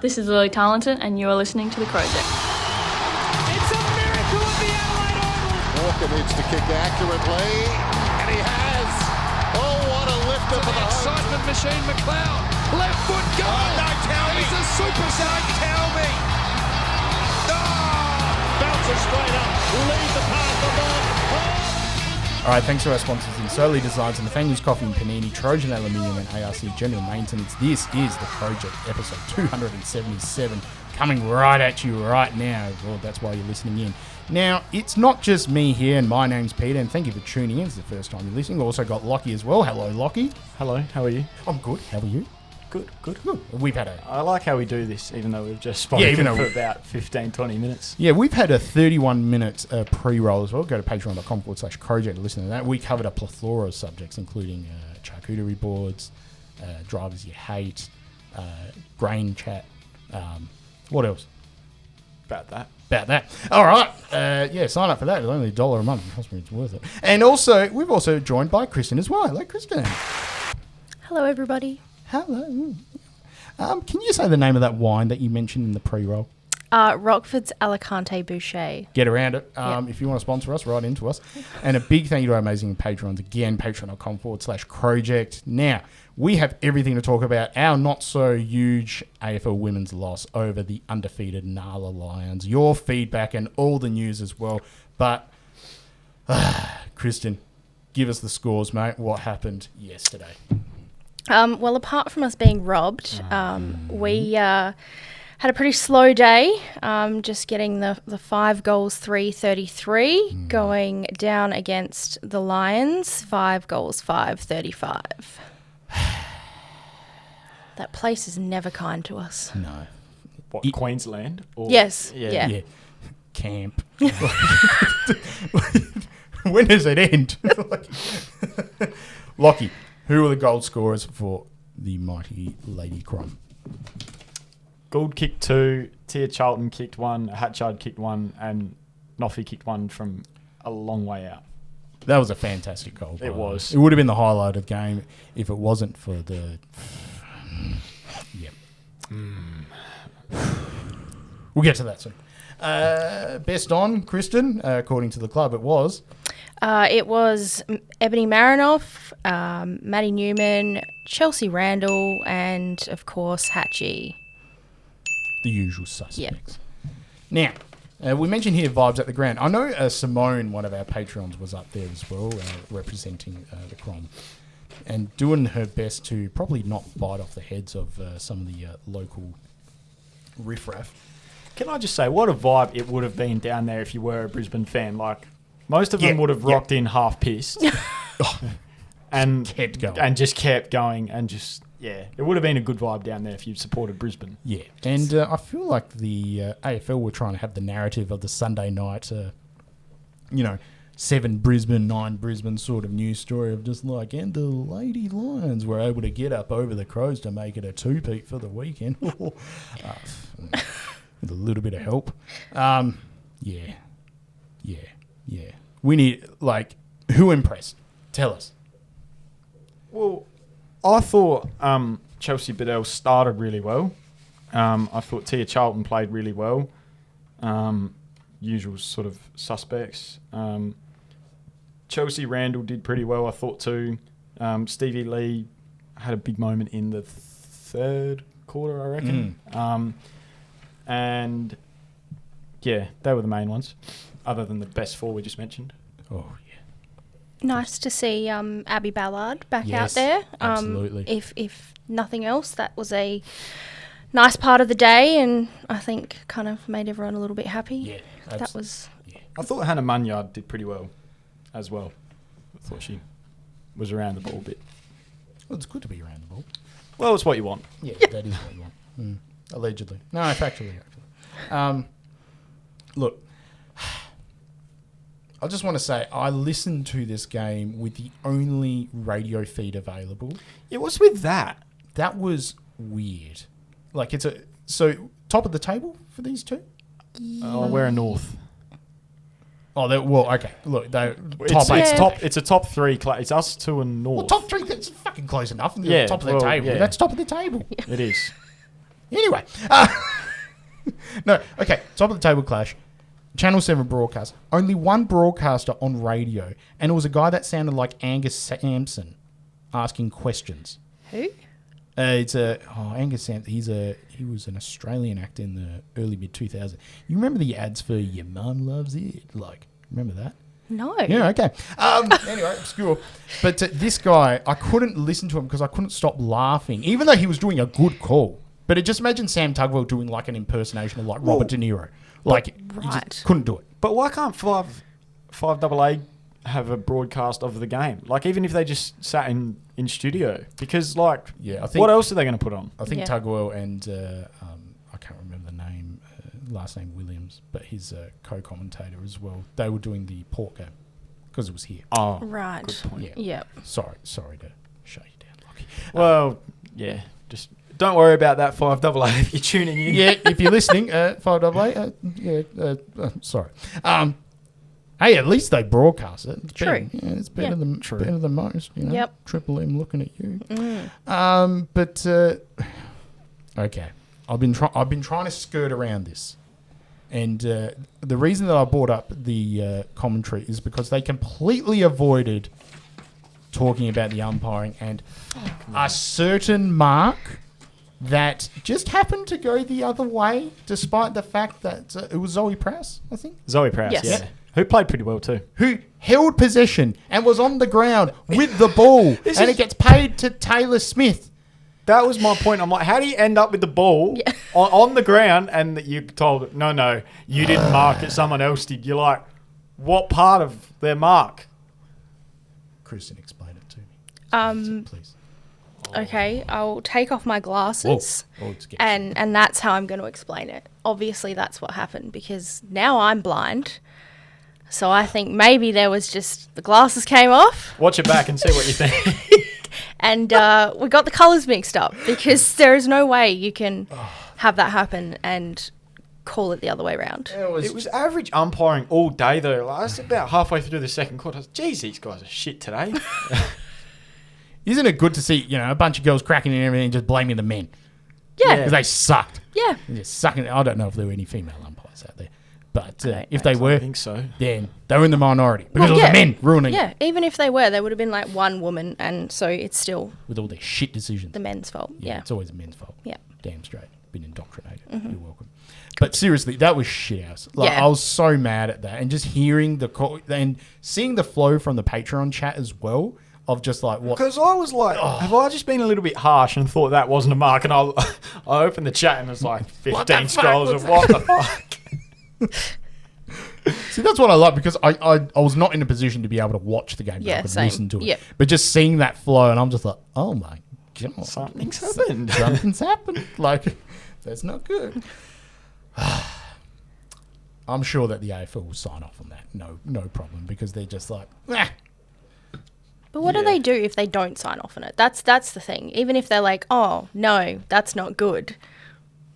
This is Lily Tarleton, and you are listening to the Crowject. It's a miracle at the Adelaide Oval. Walker needs to kick accurately, and he has. Oh, what a lifter for the excitement machine, McLeod. Left foot goal. Oh, don't tell me. He's a superstar. Don't tell me. Oh, bounces straight up. Lead the path the ball. All right, thanks to our sponsors in Solely Designs and Nathaniel's Coffee and Panini, Trojan Aluminium and ARC General Maintenance. This is the Crowject episode 277, coming right at you right now. Well, that's why you're listening in. Now, it's not just me here, and my name's Peter, and thank you for tuning in. It's the first time you're listening. We've also got Lachie as well. Hello, Lachie. Hello, how are you? I'm good. How are you? Good. We've had I like how we do this, even though we've just spoken for about 15, 20 minutes. Yeah, we've had a 31-minute pre-roll as well. Go to patreon.com/Crowject to listen to that. We covered a plethora of subjects, including charcuterie boards, drivers you hate, grain chat. What else? About that. All right. Sign up for that. It's only $1 a month. Trust me, it's worth it. And also, we've also joined by Kristin as well. Hello, Kristin. Hello, everybody. Hello. Can you say the name of that wine that you mentioned in the pre-roll? Rockford's Alicante Boucher. Get around it. If you want to sponsor us, write into us. And a big thank you to our amazing patrons. Again, patreon.com/Crowject. Now, we have everything to talk about. Our not-so-huge AFL women's loss over the undefeated Nala Lions. Your feedback and all the news as well. But, Kristin, give us the scores, mate. What happened yesterday? Well, apart from us being robbed, we had a pretty slow day, just getting the 5 goals, 3-33, going down against the Lions, 5 goals, 5-35. That place is never kind to us. No. What, Queensland? Or Yes, yeah. Camp. When does it end? Lachie, who were the goal scorers for the mighty Lady Crow? Gould kicked 2, Tia Charlton kicked 1, Hatchard kicked 1, and Noffy kicked 1 from a long way out. That was a fantastic goal. It was. It would have been the highlight of the game if it wasn't for the... We'll get to that soon. Best on, Kristin, according to the club, it was... It was Ebony Marinoff, Maddie Newman, Chelsea Randall, and, of course, Hatchie. The usual suspects. Yep. Now, we mentioned here vibes at the ground. I know Simone, one of our patrons, was up there as well, representing the Crom, and doing her best to probably not bite off the heads of some of the local riffraff. Can I just say, what a vibe it would have been down there if you were a Brisbane fan. Like, most of them would have rocked in half pissed and kept going. And just kept going and just... Yeah, it would have been a good vibe down there if you supported Brisbane. Yeah, and I feel like the AFL were trying to have the narrative of the Sunday night, 7 Brisbane, 9 Brisbane sort of news story of just like, and the Lady Lions were able to get up over the Crows to make it a two-peat for the weekend. With a little bit of help. Yeah. We need, who impressed? Tell us. Well... I thought Chelsea Biddell started really well. I thought Tia Charlton played really well. Usual sort of suspects. Chelsea Randall did pretty well, I thought too. Stevie Lee had a big moment in the third quarter, I reckon. And yeah, they were the main ones, other than the best 4 we just mentioned. Oh, yeah. Nice to see Abby Ballard back out Yes, there. absolutely. If nothing else, that was a nice part of the day, and I think kind of made everyone a little bit happy. Yeah, that was. Yeah. I thought Hannah Munyard did pretty well as well. I thought she was around the ball a bit. Well, it's good to be around the ball. Well, it's what you want. Yeah, that is what you want. Allegedly. No, factually, actually. Look, I just want to say I listened to this game with the only radio feed available. Yeah, what's with that? That was weird. So top of the table for these two? Oh, we're a North. Oh, okay. Look, top eight. It's a top 3. It's us 2 and North. Well, top 3, that's fucking close enough. Yeah, Top of the table. Yeah. That's top of the table. It is. Anyway. No, okay. Top of the table clash. Channel 7 broadcast. Only one broadcaster on radio, and it was a guy that sounded like Angus Sampson asking questions. Who? Angus Sampson. He was an Australian actor in the early mid-2000s. You remember the ads for Your Mum Loves It? Like, remember that? No. Yeah, okay. Anyway, obscure. But this guy, I couldn't listen to him because I couldn't stop laughing, even though he was doing a good call. But just imagine Sam Tugwell doing like an impersonation of like Robert De Niro. Like, you just couldn't do it. But why can't 5AA have a broadcast of the game? Like, even if they just sat in studio. Because, like, I think, what else are they going to put on? I think Tugwell and, I can't remember the name, last name Williams, but his co-commentator as well. They were doing the port game because it was here. Oh, right. Good point. Yeah. Yep. Sorry to shut you down, Lachie. Well, yeah, just don't worry about that 5AA if you're tuning in. Yeah, if you're listening, 5AA, sorry. Hey, at least they broadcast it. It's True. Better, it's better than better than most. You know? Yep. Triple M looking at you. Okay, I've been trying to skirt around this, and the reason that I brought up the commentary is because they completely avoided talking about the umpiring and a certain mark that just happened to go the other way, despite the fact that it was Zoe Prowse, I think. Zoe Prowse, Yes. yeah. Who played pretty well too. Who held possession and was on the ground with the ball, and it gets paid to Taylor Smith. That was my point. I'm like, how do you end up with the ball on the ground and that you're told, no, you didn't mark it, someone else did? You're like, what part of their mark? Kristin, explain it to me. Please. Okay, I'll take off my glasses, and that's how I'm going to explain it. Obviously, that's what happened because now I'm blind. So I think maybe there was just the glasses came off. Watch it back and see what you think. And we got the colours mixed up because there is no way you can have that happen and call it the other way around. It was average umpiring all day, though. Like, I was about halfway through the second quarter. I was, geez, these guys are shit today. Isn't it good to see, a bunch of girls cracking and everything and just blaming the men? Yeah. Because they sucked. Yeah. They're just sucking. I don't know if there were any female umpires out there. But if I they were, think so. Then they were in the minority. Because it was the men ruining it. Yeah, even if they were, there would have been like one woman, and so it's still With all their shit decisions. the men's fault. Yeah. It's always the men's fault. Yeah. Damn straight. Been indoctrinated. You're welcome. But seriously, that was shit house. Like, Yeah. I was so mad at that. And just hearing the call and seeing the flow from the Patreon chat as well of just like what. Because I was like, have I just been a little bit harsh and thought that wasn't a mark? And I opened the chat and it's like 15 scrolls of what the fuck. See, that's what I like because I was not in a position to be able to watch the game. Yeah, I could same. listen to it. Yep. But just seeing that flow and I'm just like, oh my God. Something's happened. Something's happened. Like, that's not good. I'm sure that the AFL will sign off on that. No problem because they're just like, ah. But what do they do if they don't sign off on it? That's the thing. Even if they're like, oh, no, that's not good.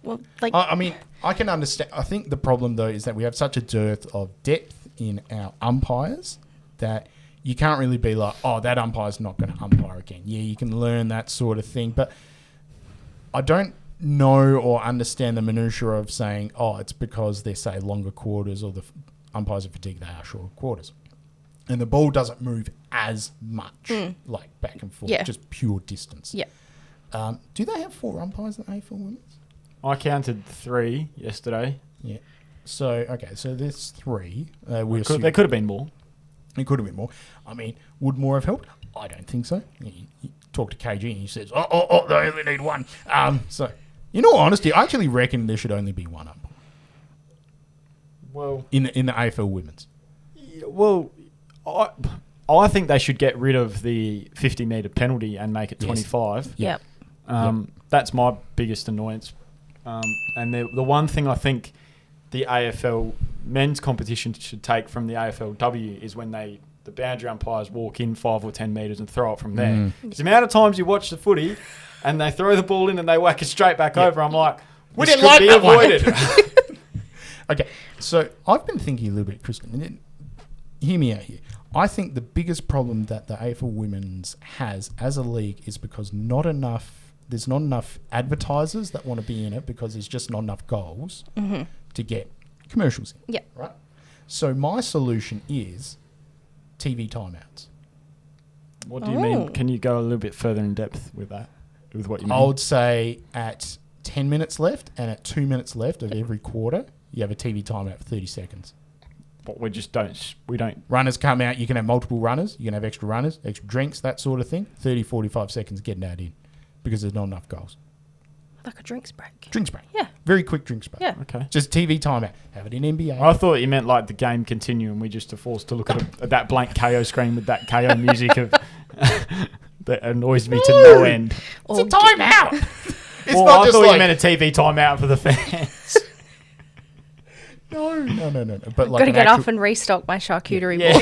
Well, like... I mean, I can understand. I think the problem, though, is that we have such a dearth of depth in our umpires that you can't really be like, oh, that umpire's not going to umpire again. Yeah, you can learn that sort of thing. But I don't know or understand the minutiae of saying, oh, it's because they say longer quarters or the umpires are fatigued, they are shorter quarters. And the ball doesn't move as much, like back and forth, just pure distance. Yeah. Do they have 4 umpires in AFL women's? I counted 3 yesterday. Yeah. So, okay, so there's 3. There could have been more. It could have been more. I mean, would more have helped? I don't think so. You talk to KG and he says, oh, they only need 1. So, in all honesty, I actually reckon there should only be 1 umpire. Well, in the AFL women's. Well, I think they should get rid of the 50-metre penalty and make it 25. Yep. That's my biggest annoyance. And the one thing I think the AFL men's competition should take from the AFLW is when the boundary umpires walk in 5 or 10 metres and throw it from there. The amount of times you watch the footy and they throw the ball in and they whack it straight back over, I'm like, We this didn't could like be that one. avoided. Okay, so I've been thinking a little bit, Kristin, and hear me out here. I think the biggest problem that the AFL Women's has as a league is because not enough there's not enough advertisers that want to be in it because there's just not enough goals to get commercials in. Yep. Right? So my solution is TV timeouts. What do you mean? Can you go a little bit further in depth with that? With what you mean? I would say at 10 minutes left and at 2 minutes left of every quarter, you have a TV timeout for 30 seconds. But we just don't. We don't. Runners come out. You can have multiple runners. You can have extra runners, extra drinks, that sort of thing. 30, 45 seconds getting that in because there's not enough goals. Like a drinks break. Drinks break. Yeah. Very quick drinks break. Yeah. Okay. Just TV timeout. Have it in NBA. I thought you meant like the game continue and we just are forced to look at that blank KO screen with that KO music of that annoys me to no end. It's a timeout. It's Well, not I just thought like... you meant a TV timeout for the fans. No. But like Got to an get actual- off and restock my charcuterie Yeah.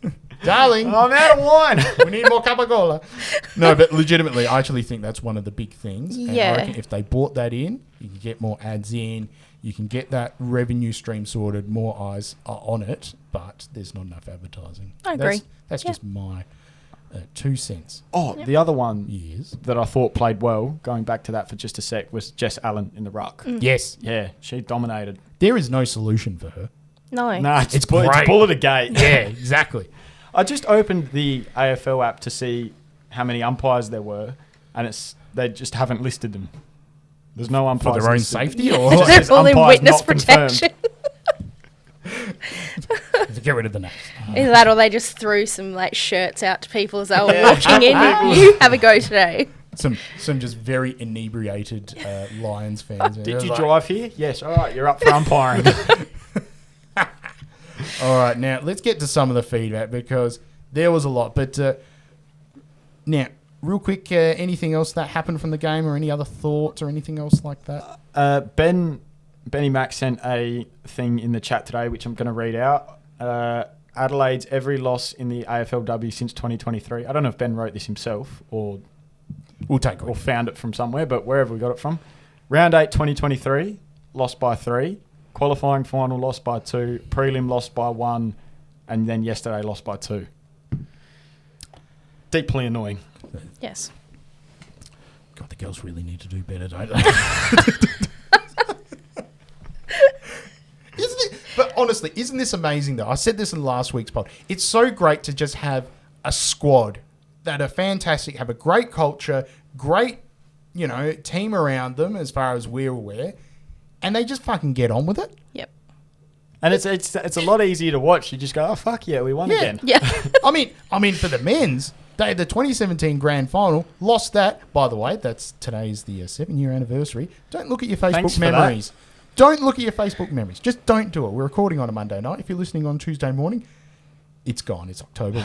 board. Darling, I'm out of wine. we need more Coca-Cola. No, but legitimately, I actually think that's one of the big things. And Yeah. I reckon if they bought that in, you can get more ads in, you can get that revenue stream sorted, more eyes are on it, but there's not enough advertising. I agree. That's just my 2 cents. Oh, the other one Yes. that I thought played well, going back to that for just a sec, was Jess Allen in the ruck. Yes. Yeah, she dominated. There is no solution for her. No. Nah, It's it's great. bullet a gate. Yeah, exactly. I just opened the AFL app to see how many umpires there were, and they just haven't listed them. There's no For umpires their own listed. safety or Just They're says all in umpires witness not confirmed. protection. to get rid of the names. Either that or they just threw some like shirts out to people as they were walking in. You have a go today. Some just very inebriated Lions fans. Did you drive here? Yes. All right, you're up for umpiring. All right, now let's get to some of the feedback because there was a lot. But now, real quick, anything else that happened from the game or any other thoughts or anything else like that? Benny Mack sent a thing in the chat today, which I'm going to read out. Adelaide's every loss in the AFLW since 2023. I don't know if Ben wrote this himself or We'll take or it. found it from somewhere, but wherever we got it from. Round 8, 2023, lost by 3. Qualifying final, lost by 2. Prelim, lost by 1. And then yesterday, lost by 2. Deeply annoying. Yes. God, the girls really need to do better, don't they? Isn't it? But honestly, isn't this amazing, though? I said this in last week's pod. It's so great to just have a squad that are fantastic, have a great culture, great, team around them as far as we're aware, and they just fucking get on with it. Yep. And it's a lot easier to watch. You just go, oh, fuck yeah, we won again. Yeah. I mean, for the men's, they had the 2017 grand final, lost that. By the way, today's the 7-year anniversary. Don't look at your Thanks Facebook for that. memories. Don't look at your Facebook memories. Just don't do it. We're recording on a Monday night. If you're listening on Tuesday morning, it's gone. It's October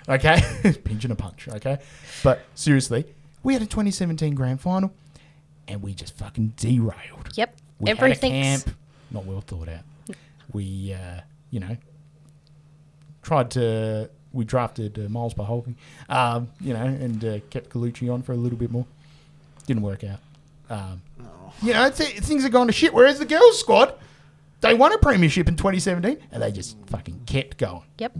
1. Okay? Pinch and a punch. Okay? But seriously, we had a 2017 grand final and we just fucking derailed. Yep. We had a Everything's camp, not well thought out. We, we drafted Miles Beholby, and kept Colucci on for a little bit more. Didn't work out. Things are going to shit. Whereas the girls' squad, they won a premiership in 2017 and they just fucking kept going. Yep.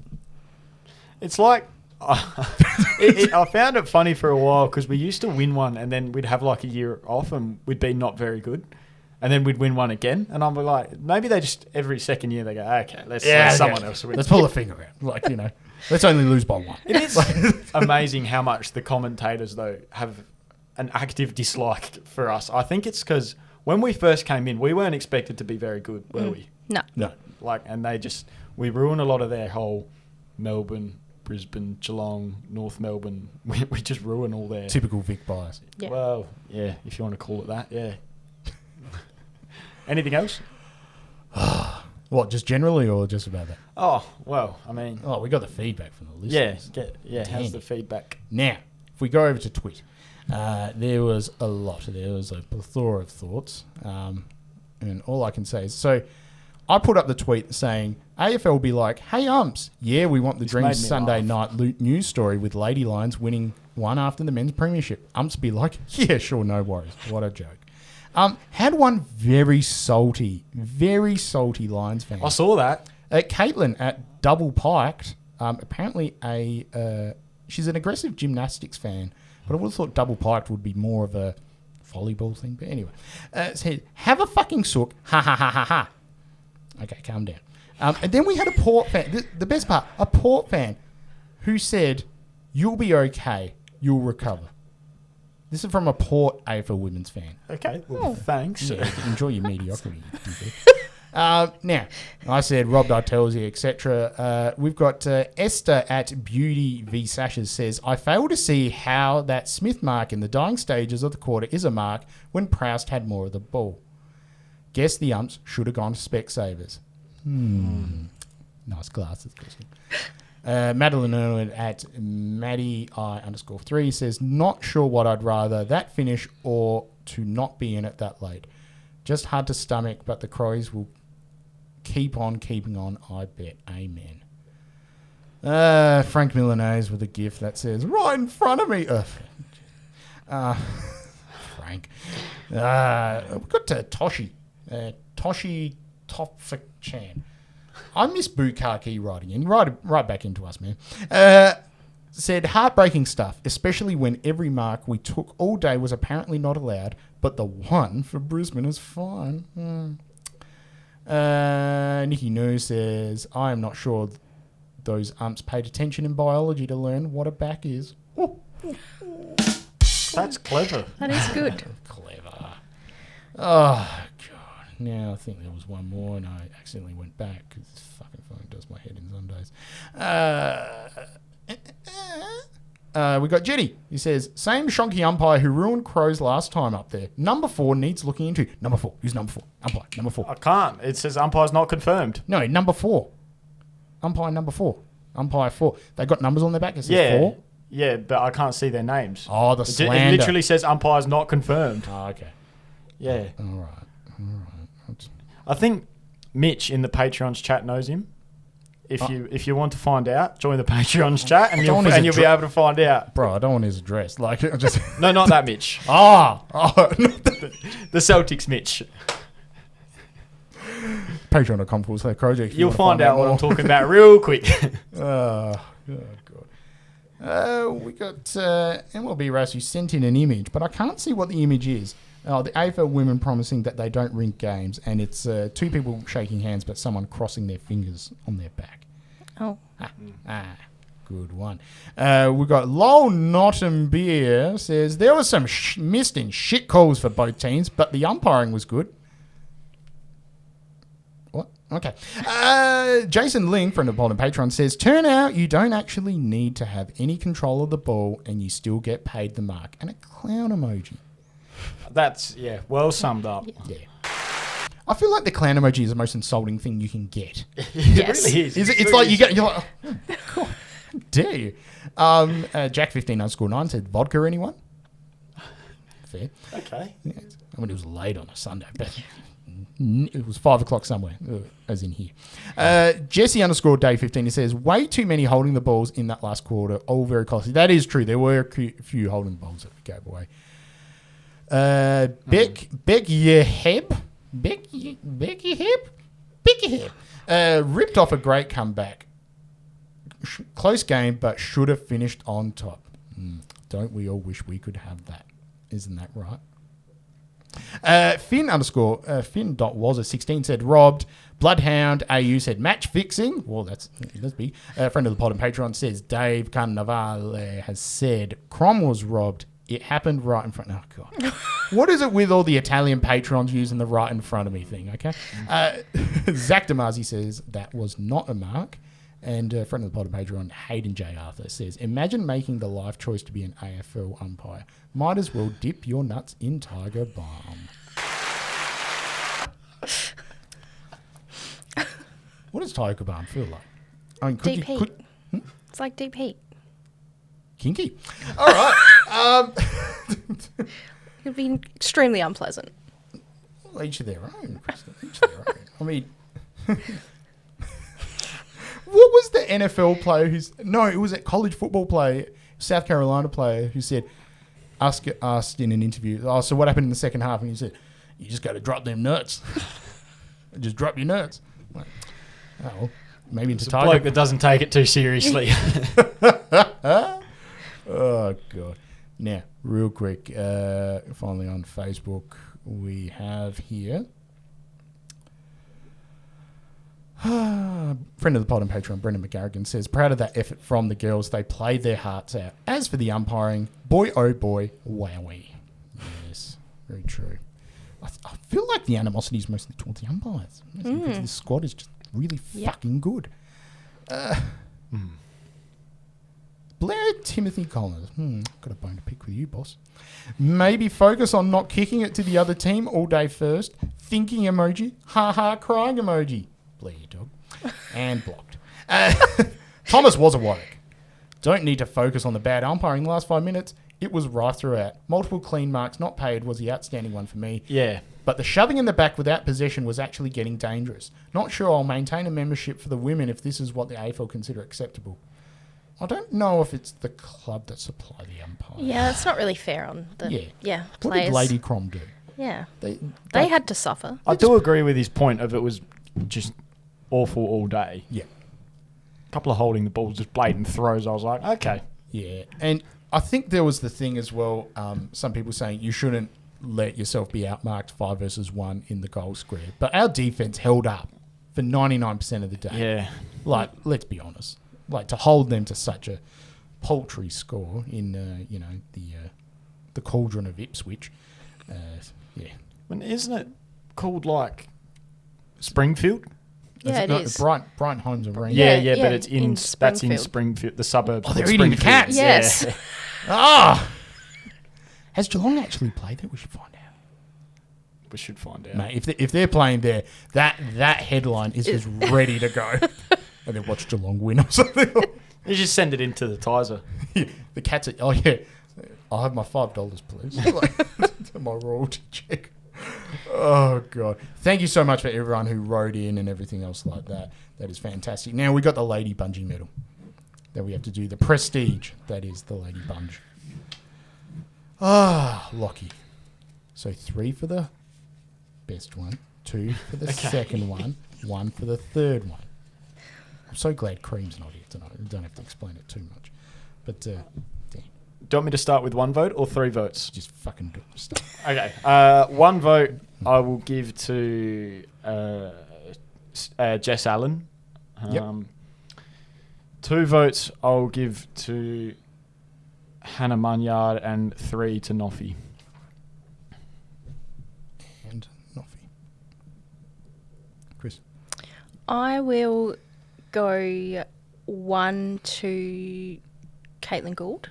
It's like, I found it funny for a while because we used to win one and then we'd have like a year off and we'd be not very good. And then we'd win one again. And I'm like, maybe they just, every second year they go, okay, let's let someone else win. Let's pull a finger out. Let's only lose by 1. It is amazing how much the commentators, though, have an active dislike for us. I think it's because when we first came in, we weren't expected to be very good, were we? No. No. We ruin a lot of their whole Melbourne, Brisbane, Geelong, North Melbourne. We just ruin all their... Typical Vic bias. Yeah. Well, yeah, if you want to call it that, yeah. Anything else? What, just generally or just about that? Oh, well, I mean... Oh, we got the feedback from the listeners. how's Dandy. the feedback? Now, if we go over to Twit, there was a lot. There was a plethora of thoughts. And all I can say is, so I put up the tweet saying, AFL will be like, hey, umps, yeah, we want the This made Dreams me Sunday laugh. night news story with Lady Lions winning one after the men's premiership. Umps be like, yeah, sure, no worries. What a joke. Had one very salty Lions fan. I saw that. Caitlin at Double Piked, apparently she's an aggressive gymnastics fan, But I would have thought double piked would be more of a volleyball thing. But anyway, it says, have a fucking sook. Ha ha ha ha ha. Okay, calm down. And then we had a Port fan. The best part, a Port fan who said, you'll be okay. You'll recover. This is from a Port AFL women's fan. Okay, well, thanks. Yeah, enjoy your mediocrity. Now, I said Rob Dye tells you, etc. We've got Esther at Beauty v Sashes says, I fail to see how that Smith mark in the dying stages of the quarter is a mark when Proust had more of the ball. Guess the umps should have gone to Specsavers. Nice glasses, Kristin. Madeline Irwin at Maddie_3 says, not sure what I'd rather, that finish or to not be in it that late. Just hard to stomach, but the Crows will keep on keeping on, I bet. Amen. Frank Milanese with a gift that says, right in front of me. Frank. We've got Toshi. Toshi Topfik-chan. I miss Bukaki writing in. Right back into us, man. Said, heartbreaking stuff, especially when every mark we took all day was apparently not allowed, but the one for Brisbane is fine. Nikki New says, I am not sure those umps paid attention in biology to learn what a back is. That's clever. That is good. Clever. Oh, God. Now, I think there was one more, and I accidentally went back because this fucking phone does my head in some days. We got Jetty. He says, same shonky umpire who ruined Crows last time up there. Number 4 needs looking into. Number 4. Who's number 4? Umpire. Number 4. I can't. It says umpire's not confirmed. No, number 4. Umpire number 4. Umpire 4. They got numbers on their back. It says 4. Yeah, but I can't see their names. Oh, the slander. It literally says umpire's not confirmed. Oh, okay. Yeah. All right. I think Mitch in the Patreon's chat knows him. If you want to find out, join the Patreon's chat and you'll be able to find out. Bro, I don't want his address. Like, just No, not that Mitch. the Celtics Mitch. Patreon.com/Crowject. You'll find out what I'm talking about real quick. Oh, God. We got MLB Ras who sent in an image, but I can't see what the image is. The AFL women promising that they don't rink games, and it's 2 people shaking hands, but someone crossing their fingers on their back. Oh. Good one. We've got Lol Nottingham Beer says, there was some missed and shit calls for both teams, but the umpiring was good. What? Okay. Jason Ling, friend of the pod and Patreon, says, turn out you don't actually need to have any control of the ball and you still get paid the mark. And a clown emoji. That's, well summed up. Yeah. I feel like the clown emoji is the most insulting thing you can get. Yes. It really is. It's like you're like, oh, God, how dare you? Jack15_9 said, vodka, anyone? Fair. Okay. Yeah. I mean, it was late on a Sunday, but it was 5 o'clock somewhere, as in here. Jesse_Day15, he says, way too many holding the balls in that last quarter, all very costly. That is true. There were a few holding the balls that we gave away. Becky Heb ripped off a great comeback. Close game, but should have finished on top. Don't we all wish we could have that? Isn't that right? Finn_Finn.was16 said robbed. Bloodhound AU said match fixing. Well, that's big. Friend of the pod and Patreon says Dave Carnavale has said Crom was robbed. It happened right in front. Oh, God. What is it with all the Italian patrons using the right in front of me thing, okay? Zach Damazi says that was not a mark. And friend of the pod and Patreon, Hayden J. Arthur, says, imagine making the life choice to be an AFL umpire. Might as well dip your nuts in Tiger Balm. What does Tiger Balm feel like? I mean, Deep heat. It's like deep heat. Kinky. All right. It'd be extremely unpleasant. Well, each of their own, Kristin. Each of their own. I mean, what was the NFL player it was a college football player, South Carolina player, who said, asked in an interview, so what happened in the second half? And he said, you just got to drop them nuts. Just drop your nuts. Like, well, maybe into Tiger. A bloke that doesn't take it too seriously. Oh, God. Now, real quick, finally on Facebook, we have here friend of the pod and Patreon, Brendan McGarrigan, says, proud of that effort from the girls. They played their hearts out. As for the umpiring, boy, oh boy, wowee. Yes, very true. I feel like the animosity is mostly towards the umpires. Because this squad is just really fucking good. Blair Timothy Collins. Got a bone to pick with you, boss. Maybe focus on not kicking it to the other team all day first. Thinking emoji. Ha crying emoji. Blair, you dog. And blocked. Thomas was a Warwick. Don't need to focus on the bad umpiring the last 5 minutes. It was rife throughout. Multiple clean marks not paid was the outstanding one for me. Yeah. But the shoving in the back without possession was actually getting dangerous. Not sure I'll maintain a membership for the women if this is what the AFL consider acceptable. I don't know if it's the club that supply the umpires. Yeah, it's not really fair on the What players. did Lady Crom do? Yeah. They had to suffer. I do agree with his point of it was just awful all day. Yeah. A couple of holding the ball, just blatant throws. I was like, okay. Yeah. And I think there was the thing as well, some people saying you shouldn't let yourself be outmarked 5 versus 1 in the goal square. But our defence held up for 99% of the day. Yeah. Like, let's be honest. Like, to hold them to such a paltry score in, the cauldron of Ipswich. Yeah. Well, isn't it called like Springfield? Yeah, it is. Brighton Homes Arena. Yeah, but it's in that's in Springfield. Springfield, the suburbs. Oh, of they're eating the Springfield. cats. Yes. Yeah. Ah! Has Geelong actually played there? We should find out. We should find out. Mate, if they're playing there, that headline is just ready to go. And then watch Geelong win or something. You just send it into the Tizer. The cats are, oh yeah, I'll have my $5, please. Like, to my royalty check. Oh, God. Thank you so much for everyone who wrote in and everything else like that. That is fantastic. Now, we got the Lady Bungee medal that we have to do. The prestige that is the Lady Bunge. Ah, Lachie. So 3 for the best one, 2 for the second one, 1 for the third one. I'm so glad Cream's not here tonight. I don't have to explain it too much. But, damn. Do you want me to start with 1 vote or 3 votes? Just fucking do it. Stop. Okay. 1 vote I will give to Jess Allen. Yep. 2 votes I'll give to Hannah Munyard and 3 to Noffy. And Noffy. Chris. I will go 1 to Caitlin Gould,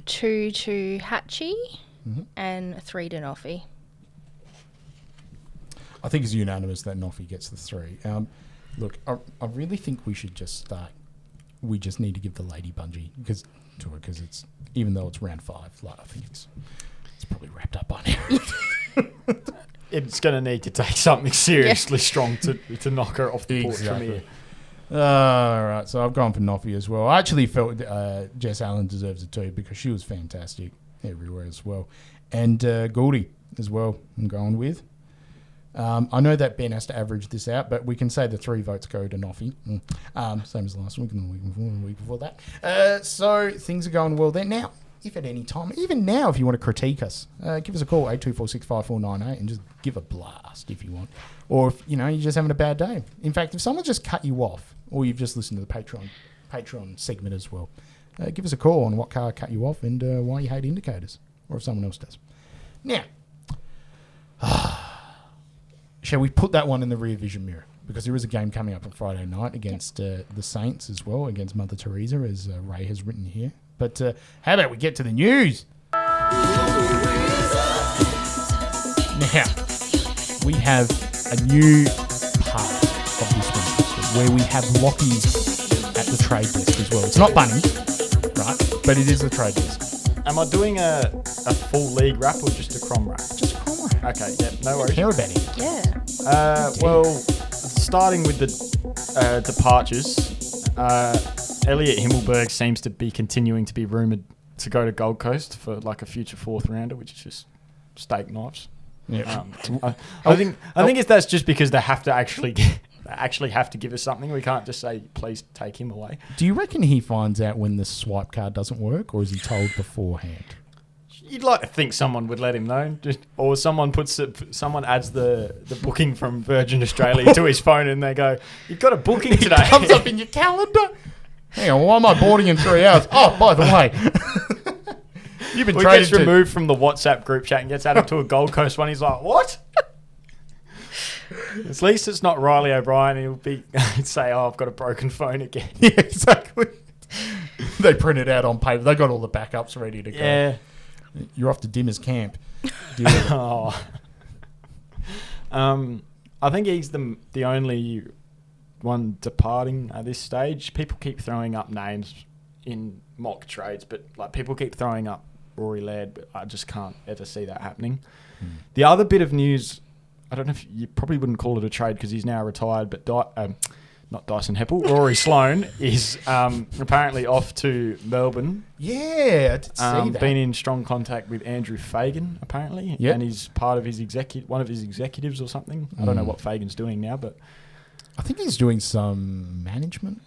2 to Hatchie, and 3 to Noffy. I think it's unanimous that Noffy gets the 3. Look, I really think we should just start. We just need to give the Lady Bungee because it's, even though it's round 5, like, I think it's probably wrapped up by now. It's going to need to take something seriously strong to knock her off the porch from here. All right, so I've gone for Noffy as well. I actually felt Jess Allen deserves it too because she was fantastic everywhere as well. And Goldie as well, I'm going with. I know that Ben has to average this out, but we can say the 3 votes go to Noffy. Same as last week and the week before and the week before that. So things are going well there. Now, if at any time, even now if you want to critique us, give us a call, 82465498, and just give a blast if you want. Or if, you're just having a bad day. In fact, if someone just cut you off, or you've just listened to the Patreon segment as well, give us a call on what car cut you off and why you hate indicators, or if someone else does. Now, shall we put that one in the rear vision mirror? Because there is a game coming up on Friday night against the Saints as well, against Mother Teresa, as Ray has written here. But how about we get to the news? Now, we have a new part of this one where we have Lockies at the trade desk as well. It's not Bunny, right? But it is the trade desk. Am I doing a full league wrap or just a Crom wrap? Just a Crom wrap. Okay, yeah, no worries. Care about it. Yeah. Well, starting with the departures, Elliot Himmelberg seems to be continuing to be rumoured to go to Gold Coast for like a future 4th rounder, which is just steak knives. Yeah. I think that's just because they have to actually have to give us something. We can't just say, please take him away. Do you reckon he finds out when the swipe card doesn't work, or is he told beforehand? You'd like to think someone would let him know, or someone adds the booking from Virgin Australia to his phone, and they go, "You've got a booking today." It comes up in your calendar. Hang on, why am I boarding in 3 hours? Oh, by the way, you've been He traded gets removed from the WhatsApp group chat and gets added to a Gold Coast one. He's like, "What?" At least it's not Riley O'Brien. He'd say, "Oh, I've got a broken phone again." Yeah, exactly. They print it out on paper. They got all the backups ready to go. Yeah. You're off to Dimmer's camp. Deal with it. Oh. I think he's the only one departing at this stage. People keep throwing up names in mock trades, but like people keep throwing up Rory Laird, but I just can't ever see that happening. The other bit of news, I don't know if you probably wouldn't call it a trade because he's now retired, but not Dyson Heppel, Rory Sloane is apparently off to Melbourne. Yeah, I did see that. Been in strong contact with Andrew Fagan, apparently, Yep. and he's part of his one of his executives or something. I don't know what Fagan's doing now, but I think he's doing some management.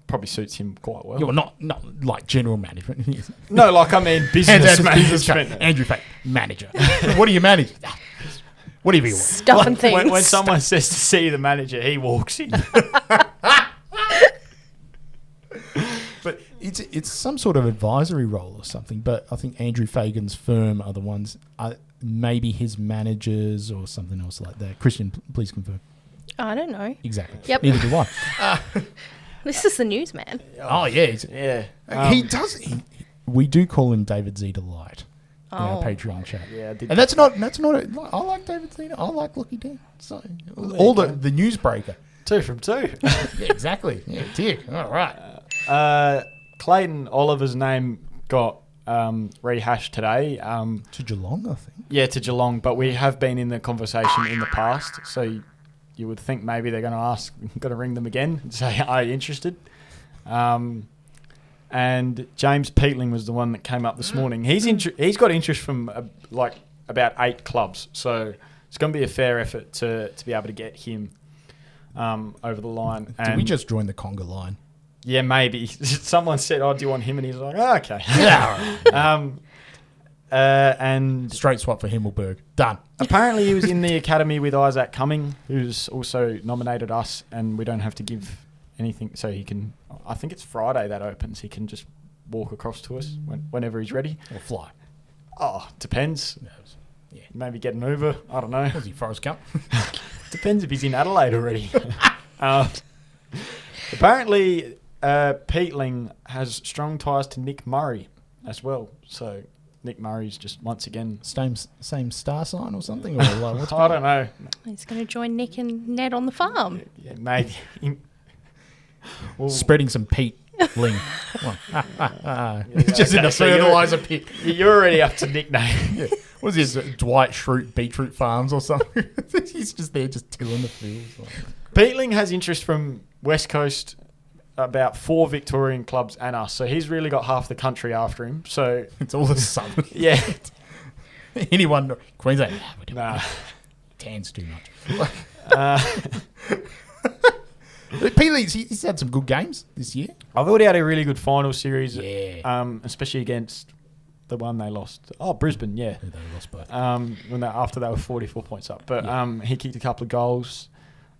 probably suits him quite well. Yeah, well, not like general management. No, like I mean business management. Andrew Fagan, manager. What do you manage? Whatever you want. Stuff and things. When someone says to see the manager, he walks in. But it's some sort of advisory role or something. But I think Andrew Fagan's firm are the ones, maybe his managers or something else like that. Christian, please confirm. I don't know. Exactly. Yep. Neither do I. This is the news, man. Oh yeah, Yeah. he does. We do call him David Z Delight in our Oh. Patreon chat. Yeah, I did And that's not. I like David Z. I like Lucky Dan. So all the newsbreaker. 2 from 2. Yeah, exactly. Yeah, tick. All right. Clayton Oliver's name got rehashed today. To Geelong, I think. Yeah, to Geelong, but we have been in the conversation in the past, so you would think maybe they're going to ring them again and say, "Are you interested?" And James Peatling was the one that came up this morning. He's got interest from about 8 clubs, so it's going to be a fair effort to be able to get him over the line. Did we just join the conga line? Yeah, maybe. Someone said, "Oh, do you want him?" And he's like, "Oh, okay." Yeah. And Straight swap for Himmelberg. Done. apparently he was in the academy with Isaac Cumming, who's also nominated us, and we don't have to give anything, so he can. I think it's Friday that opens. He can just walk across to us whenever he's ready. Or fly. Oh, depends. Yeah. Maybe get an Uber. I don't know. Was he Forrest Gump? Depends if he's in Adelaide already. Apparently, Peatling has strong ties to Nick Murray as well. So Nick Murray's just once again. Same star sign or something? Or like, what's I don't know. He's going to join Nick and Ned on the farm. Yeah, maybe. Well, spreading some peat ling. It's just in okay, the so you're- fertilizer pit. You're already up to nickname. Yeah. What is this? Dwight Schrute Beetroot Farms or something? He's just there, just tilling the fields. Like. Peatling has interest from West Coast, about 4 Victorian clubs and us. So he's really got half the country after him. So It's all the southern. yeah, Anyone? Queensland? nah. Tan's too much. Peeley's, he's had some good games this year. I thought he had a really good final series. Yeah. Especially against the one they lost. Oh, Brisbane, yeah. They lost both. After they were 44 points up. But he kicked a couple of goals.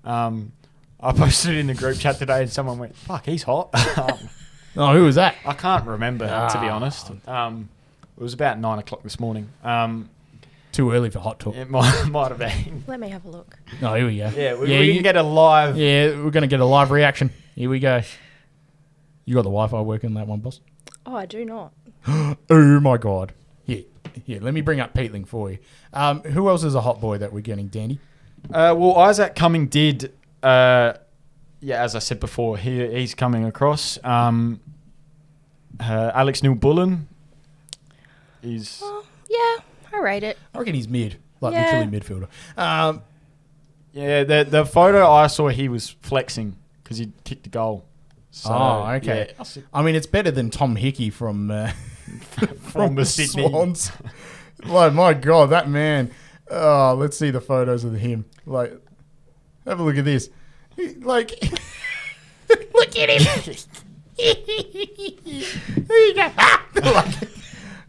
I posted it in the group chat today and someone went, "Fuck, he's hot." Oh, who was that? I can't remember, to be honest. It was about 9 o'clock this morning. Too early for hot talk. It might have been. Let me have a look. Oh, here we go. Yeah, we can get a live... Yeah, we're going to get a live reaction. Here we go. You got the Wi-Fi working on that one, boss? Oh, I do not. Oh, my God. Here, let me bring up Peatling for you. Who else is a hot boy that we're getting, Danny? Well, Isaac Cumming did... as I said before, he's coming across. Alex Neil-Bullen is... Yeah, I rate it. I reckon he's mid. Yeah. Literally midfielder. Yeah, the photo I saw, he was flexing because he kicked a goal. So, okay. yeah. I mean, it's better than Tom Hickey from From the Sydney. Swans. Like, my God, that man. Oh, let's see the photos of him. Like, have a look at this. Like, look at him. There you go. Like,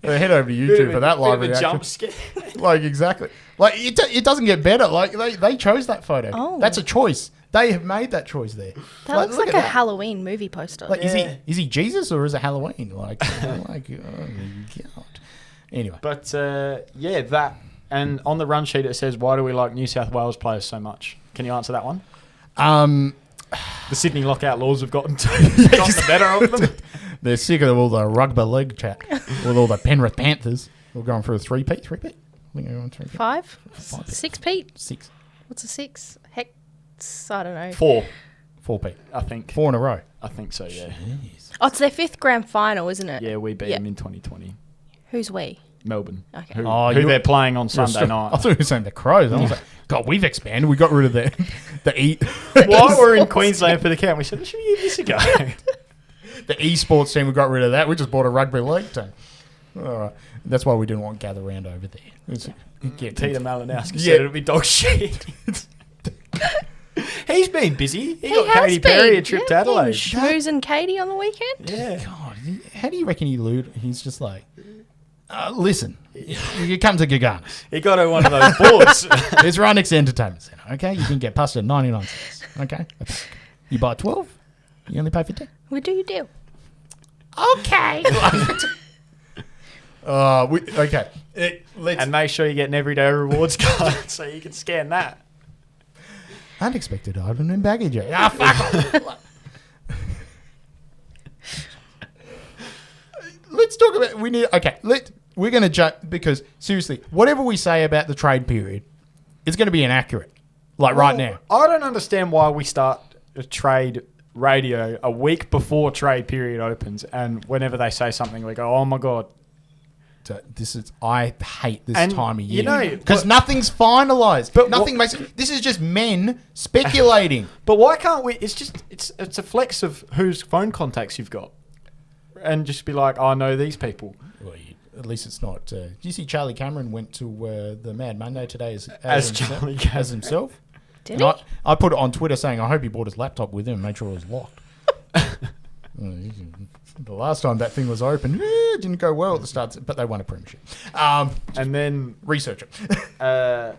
Head over to YouTube for that live Bit of a reaction. jump scare. Like, exactly. Like, it doesn't get better. Like, they chose that photo. Oh. That's a choice. They have made that choice there. That looks look like at a that. Halloween movie poster. Like, is he Jesus or is it Halloween? Like, oh my God. Anyway. But that. And on the run sheet it says, "Why do we like New South Wales players so much?" Can you answer that one? The Sydney Lockout Laws have gotten the better of them. They're sick of all the rugby league chat with all the Penrith Panthers. We're going for a three-peat. I think we're going 3-peat. 5? 5. 6 Pete? 6. What's a 6? Hex? I don't know. 4, 4-peat. I think. 4 in a row. I think so. Yeah. Jeez. Oh, it's their 5th grand final, isn't it? Yeah, we beat Yeah. them in 2020. Who's we? Melbourne. Okay. Who you're- they're playing on Sunday I night. thought you were saying the Crows. I was like, God, we've expanded. We got rid of the E. While we're in Queensland for the camp, we said, "Should we give this a go?" The esports team, we got rid of that. We just bought a rugby league team. All right. That's why we didn't want Gather Round over there. Peter Malinowski Yeah. said it'd be dog shit. He's been busy. He got has Katy Perry been. a trip Yeah, to Adelaide. he was schmoozing Katie on the weekend. Yeah. God, how do you reckon he's just like, listen, you come to Gaganas. He got her one of those boards. It's right next to Entertainment Centre, okay? You can get pasta at 99 cents, okay? You buy 12, you only pay for 10. What do you do? Okay. Okay. Let's And make sure you get an everyday rewards card so you can scan that. unexpected item and baggage. Fuck off. Let's talk about. We're going to judge because seriously, whatever we say about the trade period, it's going to be inaccurate. Like right now. I don't understand why we start a trade radio a week before trade period opens, and whenever they say something, we go, "Oh my God." So I hate this And, time of you year know, because but- nothing's finalised. But Nothing makes. This is just men speculating. But why can't we? It's a flex of whose phone contacts you've got, and just be like, "I know these people." Well, at least it's not. Did you see Charlie Cameron went to the Mad Monday today As Charlie Cameron. as himself? Did And he? I put it on Twitter saying I hope he brought his laptop with him and made sure it was locked. The last time that thing was open, it didn't go well at the start, but they won a premiership. And then Research it. I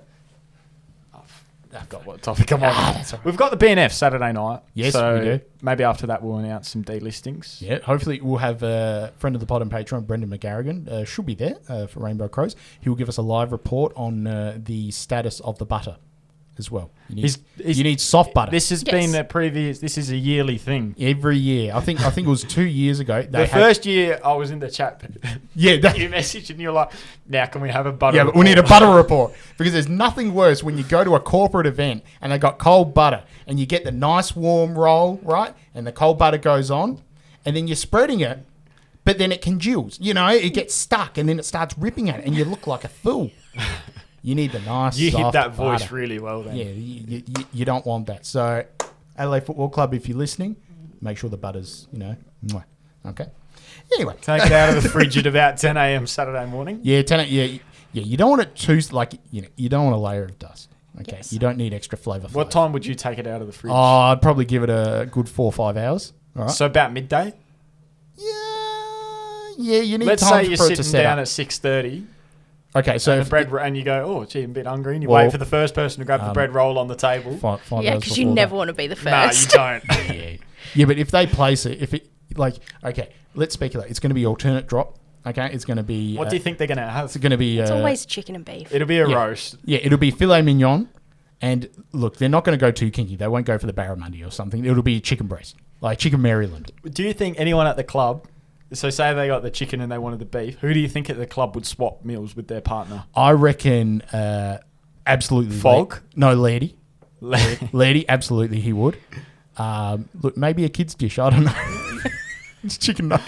forgot what topic I'm on. We've got the BNF Saturday night. Yes, so we do. Maybe after that we'll announce some delistings. Yeah, hopefully we'll have a friend of the pod and Patreon, Brendan McGarrigan, should be there for Rainbow Crows. He will give us a live report on the status of the butter as well. You need soft butter. This has been a previous. This is a yearly thing. Every year. I think it was 2 years ago. The first year I was in the chat. Yeah, You messaged and you're like, "Now can we have a butter?" yeah, but we need a butter report because there's nothing worse when you go to a corporate event and they got cold butter and you get the nice warm roll, right? And the cold butter goes on and then you're spreading it, but then it congeals. You know, it gets stuck and then it starts ripping at it and you look like a fool. You need the nice You hit soft that voice butter. really well then. Yeah, you don't want that. So, Adelaide Football Club, if you're listening, make sure the butter's, mwah. Okay. Anyway. Take it out of the fridge at about 10 a.m. Saturday morning. Yeah, you don't want it too, you don't want a layer of dust. Okay. Yes. You don't need extra flavour. What time would you take it out of the fridge? Oh, I'd probably give it a good 4 or 5 hours. All right. So about midday. Yeah, you need Let's time say you're for it to sitting set down up. at 6:30. Okay, so And if the bread, and you go, "Oh, gee, I'm a bit hungry," and you Well, wait for the first person to grab the bread roll on the table. five Yeah, hours because you before never that. want to be the No, you first. don't. Yeah, but if they place it, okay, let's speculate. It's going to be alternate drop. Okay, it's going to be. What do you think they're going to have? It's going to be. It's always chicken and beef. It'll be a yeah. roast. Yeah, it'll be filet mignon, and look, they're not going to go too kinky. They won't go for the barramundi or something. It'll be chicken breast, like chicken Maryland. Do you think anyone at the club? So say they got the chicken and they wanted the beef. Who do you think at the club would swap meals with their partner? I reckon, absolutely. Fogg? No, Laddie. Laddie, absolutely, he would. Look, maybe a kid's dish. I don't know. It's chicken nugget.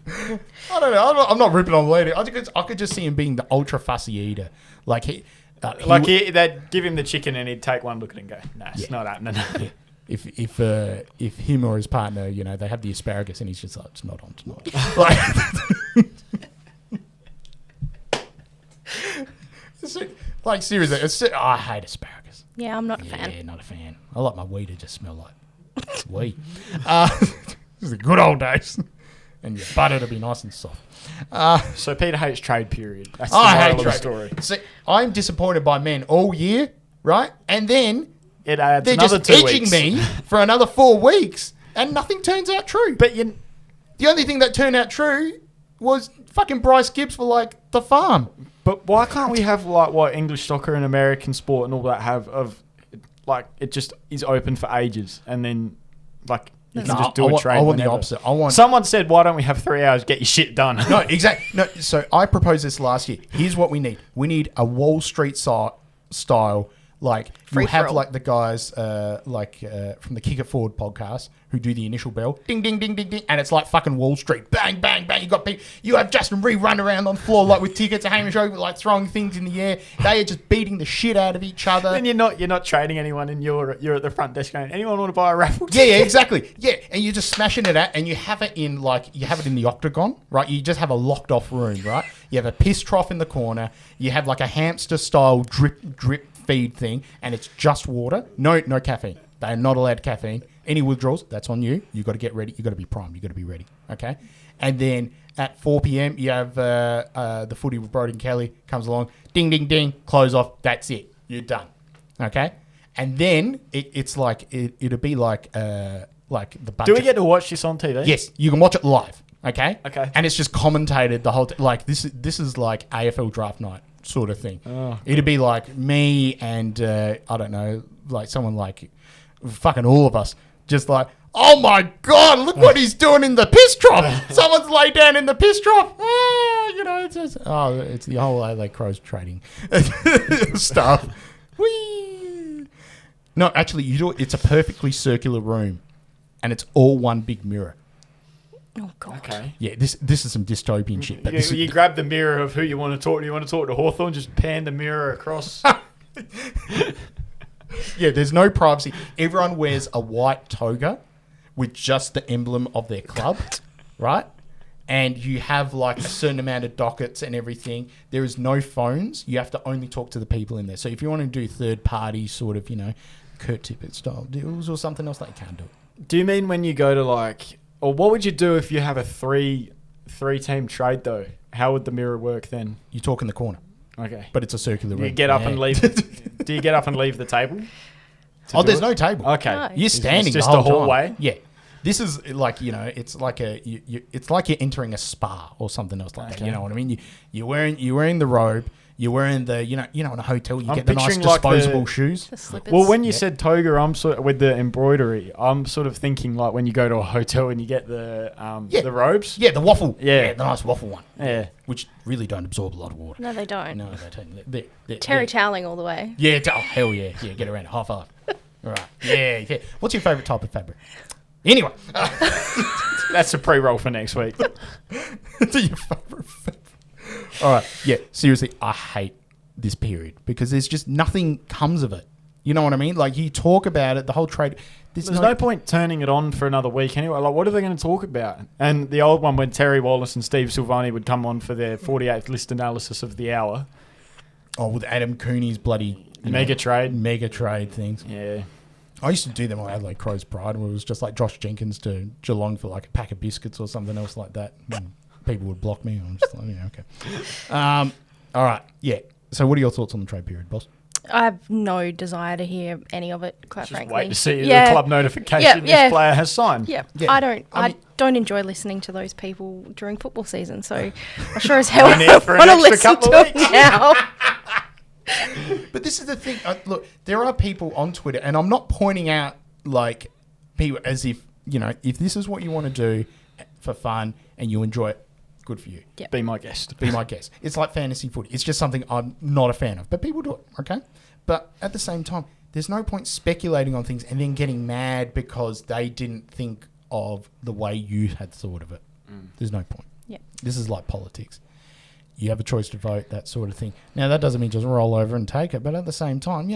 I don't know. I'm not ripping on Laddie. I could just see him being the ultra fussy eater. Like They'd give him the chicken and he'd take one look at it and go, "Nah, it's not happening." Yeah. If him or his partner, they have the asparagus and he's just like, it's not on tonight. like seriously, I hate asparagus. Yeah, I'm not a Yeah, fan. not a fan. I like my weed to just smell like weed. This is the good old days. and your butter to be nice and soft. So Peter hates trade period. That's the I moral hate of the trade. story. See, I'm disappointed by men all year, right? And then It adds they're another just 2 edging weeks. me for another 4 weeks, and nothing turns out true. But you, The only thing that turned out true was fucking Bryce Gibbs for like the farm. but why can't we have like what English soccer and American sport and all that have of like it just is open for ages and then like you can just do a trade. I want the whenever. opposite. I want Someone said, "Why don't we have 3 hours? Get your shit done." no, exactly. No, so I proposed this last year. Here's what we need. We need a Wall Street style, like Free you have for all. like the guys from the Kick It Forward podcast who do the initial bell, ding, ding, ding, ding, ding, and it's like fucking Wall Street, bang, bang, bang. You have Justin Reed run around on the floor like with tickets, and Hamish Oakley like throwing things in the air. They are just beating the shit out of each other. And you're not trading anyone, and you're at the front desk going, "Anyone want to buy a raffle?" Yeah, exactly. Yeah, and you're just smashing it out, and you have it in the octagon, right? You just have a locked off room, right? You have a piss trough in the corner. You have like a hamster style drip feed thing, and it's just water. No caffeine. They are not allowed caffeine. Any withdrawals, that's on you. You got to get ready. You got to be primed. You got to be ready. Okay, and then at 4 p.m. you have the footy with Brody and Kelly comes along. Ding, ding, ding. Close off. That's it. You're done. Okay. And then it'll be like the budget. Do we get to watch this on TV? Yes, you can watch it live. Okay. Okay. And it's just commentated the whole. This is like AFL draft night sort of thing. Oh. It'd be like me and I don't know, like someone like fucking all of us, just like, oh my god, look what he's doing in the piss trough. Someone's laid down in the piss trough. It's the whole Adelaide Crows trading stuff. Whee! No, actually, you do it. It's a perfectly circular room, and it's all one big mirror. Oh God. Okay. Yeah, this is some dystopian shit. But this is, You grab the mirror of who you want to talk to. You want to talk to Hawthorn, just pan the mirror across. yeah, there's no privacy. Everyone wears a white toga with just the emblem of their club, right? And you have like a certain amount of dockets and everything. There is no phones. You have to only talk to the people in there. So if you want to do third party sort of, Kurt Tippett style deals or something else, that you can't do it. Do you mean when you go to or what would you do if you have a three team trade though? How would the mirror work then? You talk in the corner, Okay. but it's a circular Do room. you get up Yeah. and leave? Do you get up and leave the table? Oh, do there's it? no table. Okay. No. You're standing It's just the a whole hallway. time. Yeah. This is like, it's like it's like you're entering a spa or something else like that. Okay. You know what I mean? You're wearing the robe. You're wearing the, in a hotel, you I'm get the nice picturing like disposable the- shoes. The slippers. Well, when you said toga, I'm sort of, with the embroidery, I'm sort of thinking like when you go to a hotel and you get the robes. Yeah, the waffle. Yeah. The nice waffle one. Yeah. Which really don't absorb a lot of water. No, they don't. No, they don't. They're- Terry they're- toweling all the way. Yeah, oh, hell yeah. Yeah, get around. High five. All right. Yeah. What's your favourite type of fabric? Anyway. That's a pre-roll for next week. Your favourite fabric. All right. Yeah, seriously, I hate this period because there's just nothing comes of it. You know what I mean? Like, you talk about it, the whole trade. There's no point turning it on for another week anyway. Like, what are they going to talk about? And the old one when Terry Wallace and Steve Silvani would come on for their 48th list analysis of the hour. Oh, with Adam Cooney's bloody Mega trade. mega trade things. Yeah. I used to do them on Adelaide Crows Pride, where it was just like Josh Jenkins to Geelong for like a pack of biscuits or something else like that. And people would block me. I'm just like, yeah, okay. All right, yeah. So, what are your thoughts on the trade period, boss? I have no desire to hear any of it, quite Just frankly. wait to see the club notification this player has signed. Yeah, Yeah. I mean- don't enjoy listening to those people during football season, so I sure as hell Only for an want to extra listen couple to of it weeks. now. But this is the thing. Look, there are people on Twitter, and I'm not pointing out like people as if if this is what you want to do for fun and you enjoy it, good for you. Yep. Be my guest. Be my guest. It's like fantasy footy. It's just something I'm not a fan of, but people do it. Okay, but at the same time, there's no point speculating on things and then getting mad because they didn't think of the way you had thought of it. There's no point. Yep. This is like politics. You have a choice to vote, that sort of thing. Now, that doesn't mean just roll over and take it, but at the same time,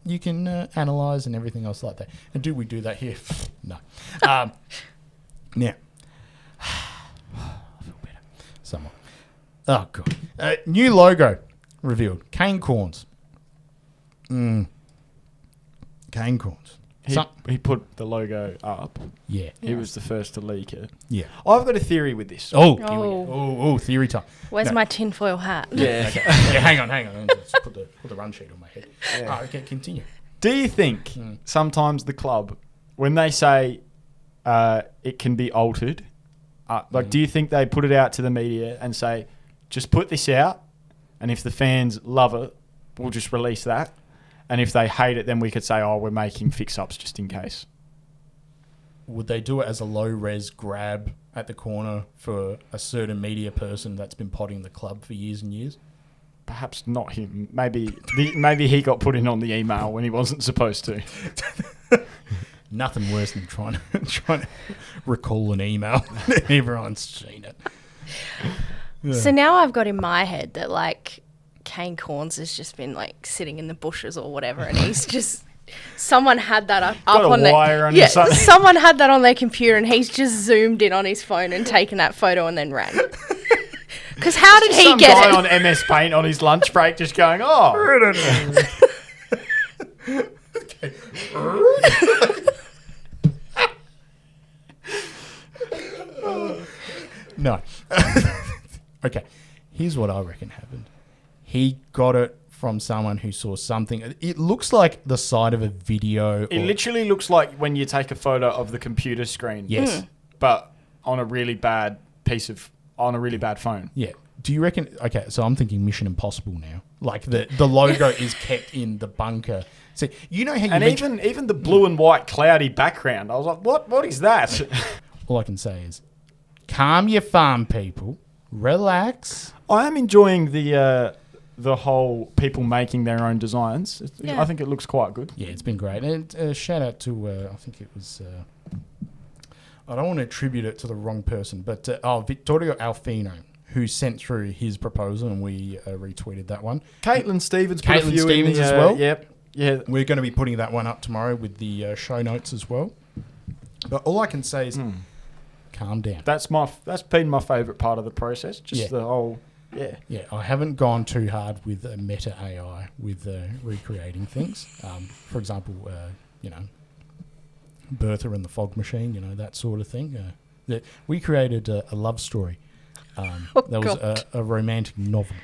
you can analyse and everything else like that. And do we do that here? No. Now, I feel better. Somewhat. Oh, God. New logo revealed. Cane corns. Cane corns. He put the logo up. Yeah. He was the first to leak it. Yeah. I've got a theory with this. Oh, here we go. Oh, theory time. Where's No. my tinfoil hat? Yeah. Okay. Yeah, hang on. Just put the run sheet on my head. Yeah. Okay, continue. Do you think sometimes the club, when they say it can be altered, do you think they put it out to the media and say, just put this out, and if the fans love it, we'll just release that? And if they hate it, then we could say, oh, we're making fix-ups just in case. Would they do it as a low-res grab at the corner for a certain media person that's been potting the club for years and years? Perhaps not him. Maybe he got put in on the email when he wasn't supposed to. Nothing worse than trying to recall an email. Everyone's seen it. Yeah. So now I've got in my head that like Kane Corns has just been like sitting in the bushes or whatever, and he's just someone had that up Got on a wire under something. someone had that on their computer, and he's just zoomed in on his phone and taken that photo and then ran. Because how did he Some get guy it? on MS Paint on his lunch break just going, oh. No. Okay, here's what I reckon happened. He got it from someone who saw something. It looks like the side of a video. It literally looks like when you take a photo of the computer screen. Yes. But on a really bad phone. Yeah. Do you reckon... Okay, so I'm thinking Mission Impossible now. Like, the logo is kept in the bunker. So, you know how you... And even the blue and white cloudy background, I was like, what is that? All I can say is, calm your farm, people. Relax. I am enjoying the whole people making their own designs. Yeah. I think it looks quite good. Yeah, it's been great. And shout out to, I think it was... I don't want to attribute it to the wrong person, but Vittorio Alfino, who sent through his proposal, and we retweeted that one. Caitlin Stevens put a Caitlin few Stevens in the, as well. Yep. Yeah. We're going to be putting that one up tomorrow with the show notes as well. But all I can say is, calm down. That's been my favourite part of the process. Just the whole, Yeah, I haven't gone too hard with meta AI with recreating things. For example, Bertha and the Fog Machine, that sort of thing. We created a love story. That was a romantic novel.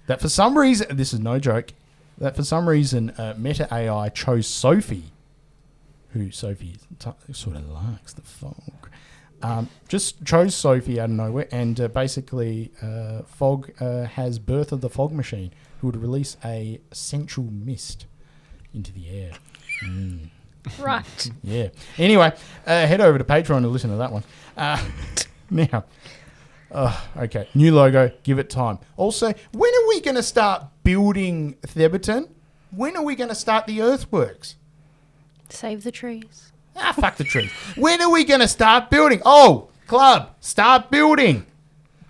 That for some reason, this is no joke, Meta AI chose Sophie, who Sophie sort of likes the fog. Just chose Sophie out of nowhere, and basically Fog has Bertha the Fog Machine, who would release a sensual mist into the air. Right. Yeah. Anyway, head over to Patreon to listen to that one. Now, okay, new logo, give it time. Also, when are we going to start building Theberton? When are we going to start the earthworks? Save the trees. Fuck the trees. When are we going to start building? Oh, club, start building.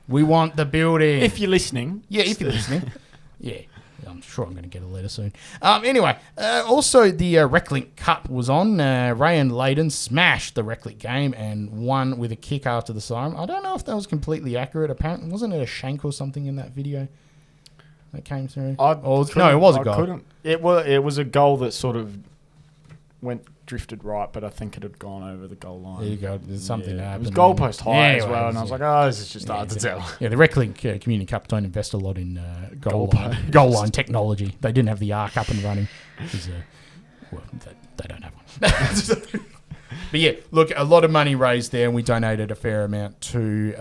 We want the building. if you're listening. Yeah, if you're listening. Yeah, I'm sure I'm going to get a letter soon. Anyway, also the Reclink Cup was on. Ray and Layden smashed the Reclink game and won with a kick after the siren. I don't know if that was completely accurate. Apparently, wasn't it a shank or something in that video that came through? No, it was a goal. It was a goal that sort of drifted right, but I think it had gone over the goal line. There you go. There's something that happened. It was goalpost high as Anyway, well, and I was like, oh, this is just hard to tell. Yeah, the Reclink Community Cup don't invest a lot in goal line technology. They didn't have the arc up and running. They don't have one. But yeah, look, a lot of money raised there, and we donated a fair amount to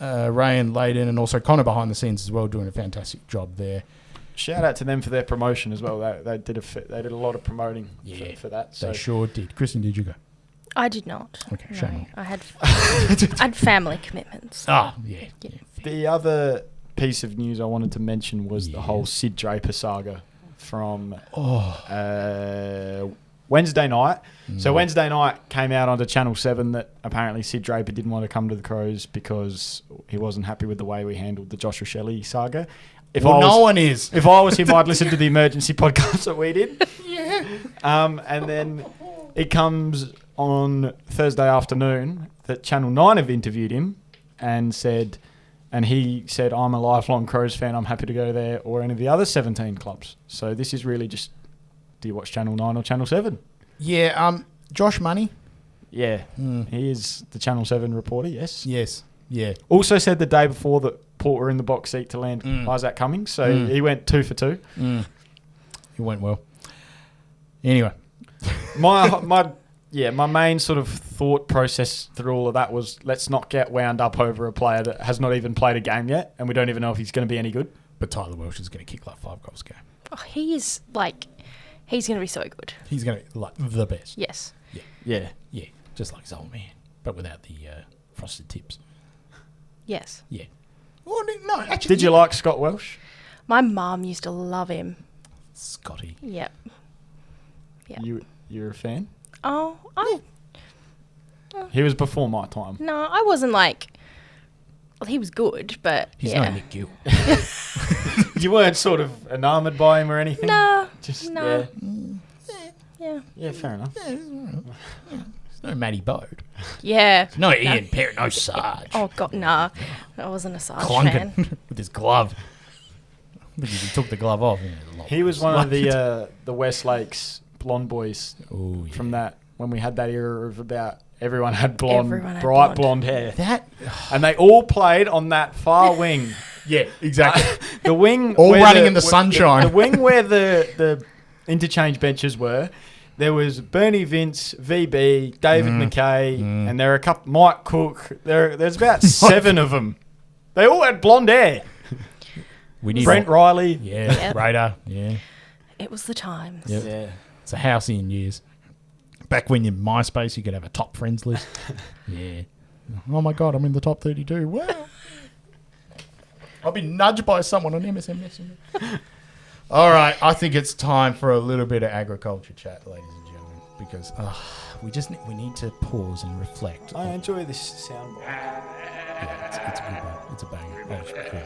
Ray and Layden, and also Connor behind the scenes as well, doing a fantastic job there. Shout out to them for their promotion as well. They did a lot of promoting for that. So. They sure did. Kristin, did you go? I did not. Okay, shame on you. I had family commitments. Oh, yeah. The other piece of news I wanted to mention was the whole Sid Draper saga from Wednesday night. So Wednesday night came out onto Channel 7 that apparently Sid Draper didn't want to come to the Crows because he wasn't happy with the way we handled the Joshua Shelley saga. No one is. If I was him, I'd listen to the emergency podcast that we did. Yeah. And then it comes on Thursday afternoon that Channel 9 have interviewed him and he said, I'm a lifelong Crows fan. I'm happy to go there or any of the other 17 clubs. So this is really just Do you watch Channel 9 or Channel 7? Yeah, Josh Money. Yeah, he is the Channel 7 reporter, yes. Yes, yeah. Also said the day before that Port were in the box seat to land Isaac Cummings, so he went 2 for 2. It went well. Anyway. My main sort of thought process through all of that was let's not get wound up over a player that has not even played a game yet, and we don't even know if he's going to be any good. But Tyler Welsh is going to kick like 5 goals a game. Oh, he's going to be so good. He's going to be like the best. Yes. Yeah. Yeah, just like his old man, but without the frosted tips. Yes. Yeah. Well, no, actually. Did you like Scott Welsh? My mum used to love him. Scotty? Yep. Yeah. You're a fan? Oh, He was before my time. no, I wasn't like. Well, he was good, but He's yeah. no Nick Gill. You weren't sort of enamoured by him or anything? No. Just, No. Yeah. Yeah, fair enough. There's no Matty Bode. Yeah. No Ian Perry, no Sarge. Oh God, nah. I wasn't a Sarge fan. Clunking with his glove. Because he took the glove off. He was one of the West Lakes blonde boys from that, when we had that era of about everyone had bright blonde hair. And they all played on that far wing. Yeah, exactly. The wing all where running in the sunshine. The wing where the interchange benches were. There was Bernie Vince, VB, David McKay, and there are a couple. Mike Cook. There's about 7 of them. They all had blonde hair. We need Brent Riley. Yeah, Yep. Raider. Yeah. It was the times. Yep. Yeah. It's a halcyon years. Back when in MySpace you could have a top friends list. Yeah. Oh my God, I'm in the top 32. Wow. I've been nudged by someone on MSN Messenger. All right, I think it's time for a little bit of agriculture chat, ladies and gentlemen, because we need to pause and reflect. I enjoy this soundboard. Yeah, it's a good one. It's a banger. That was really cool.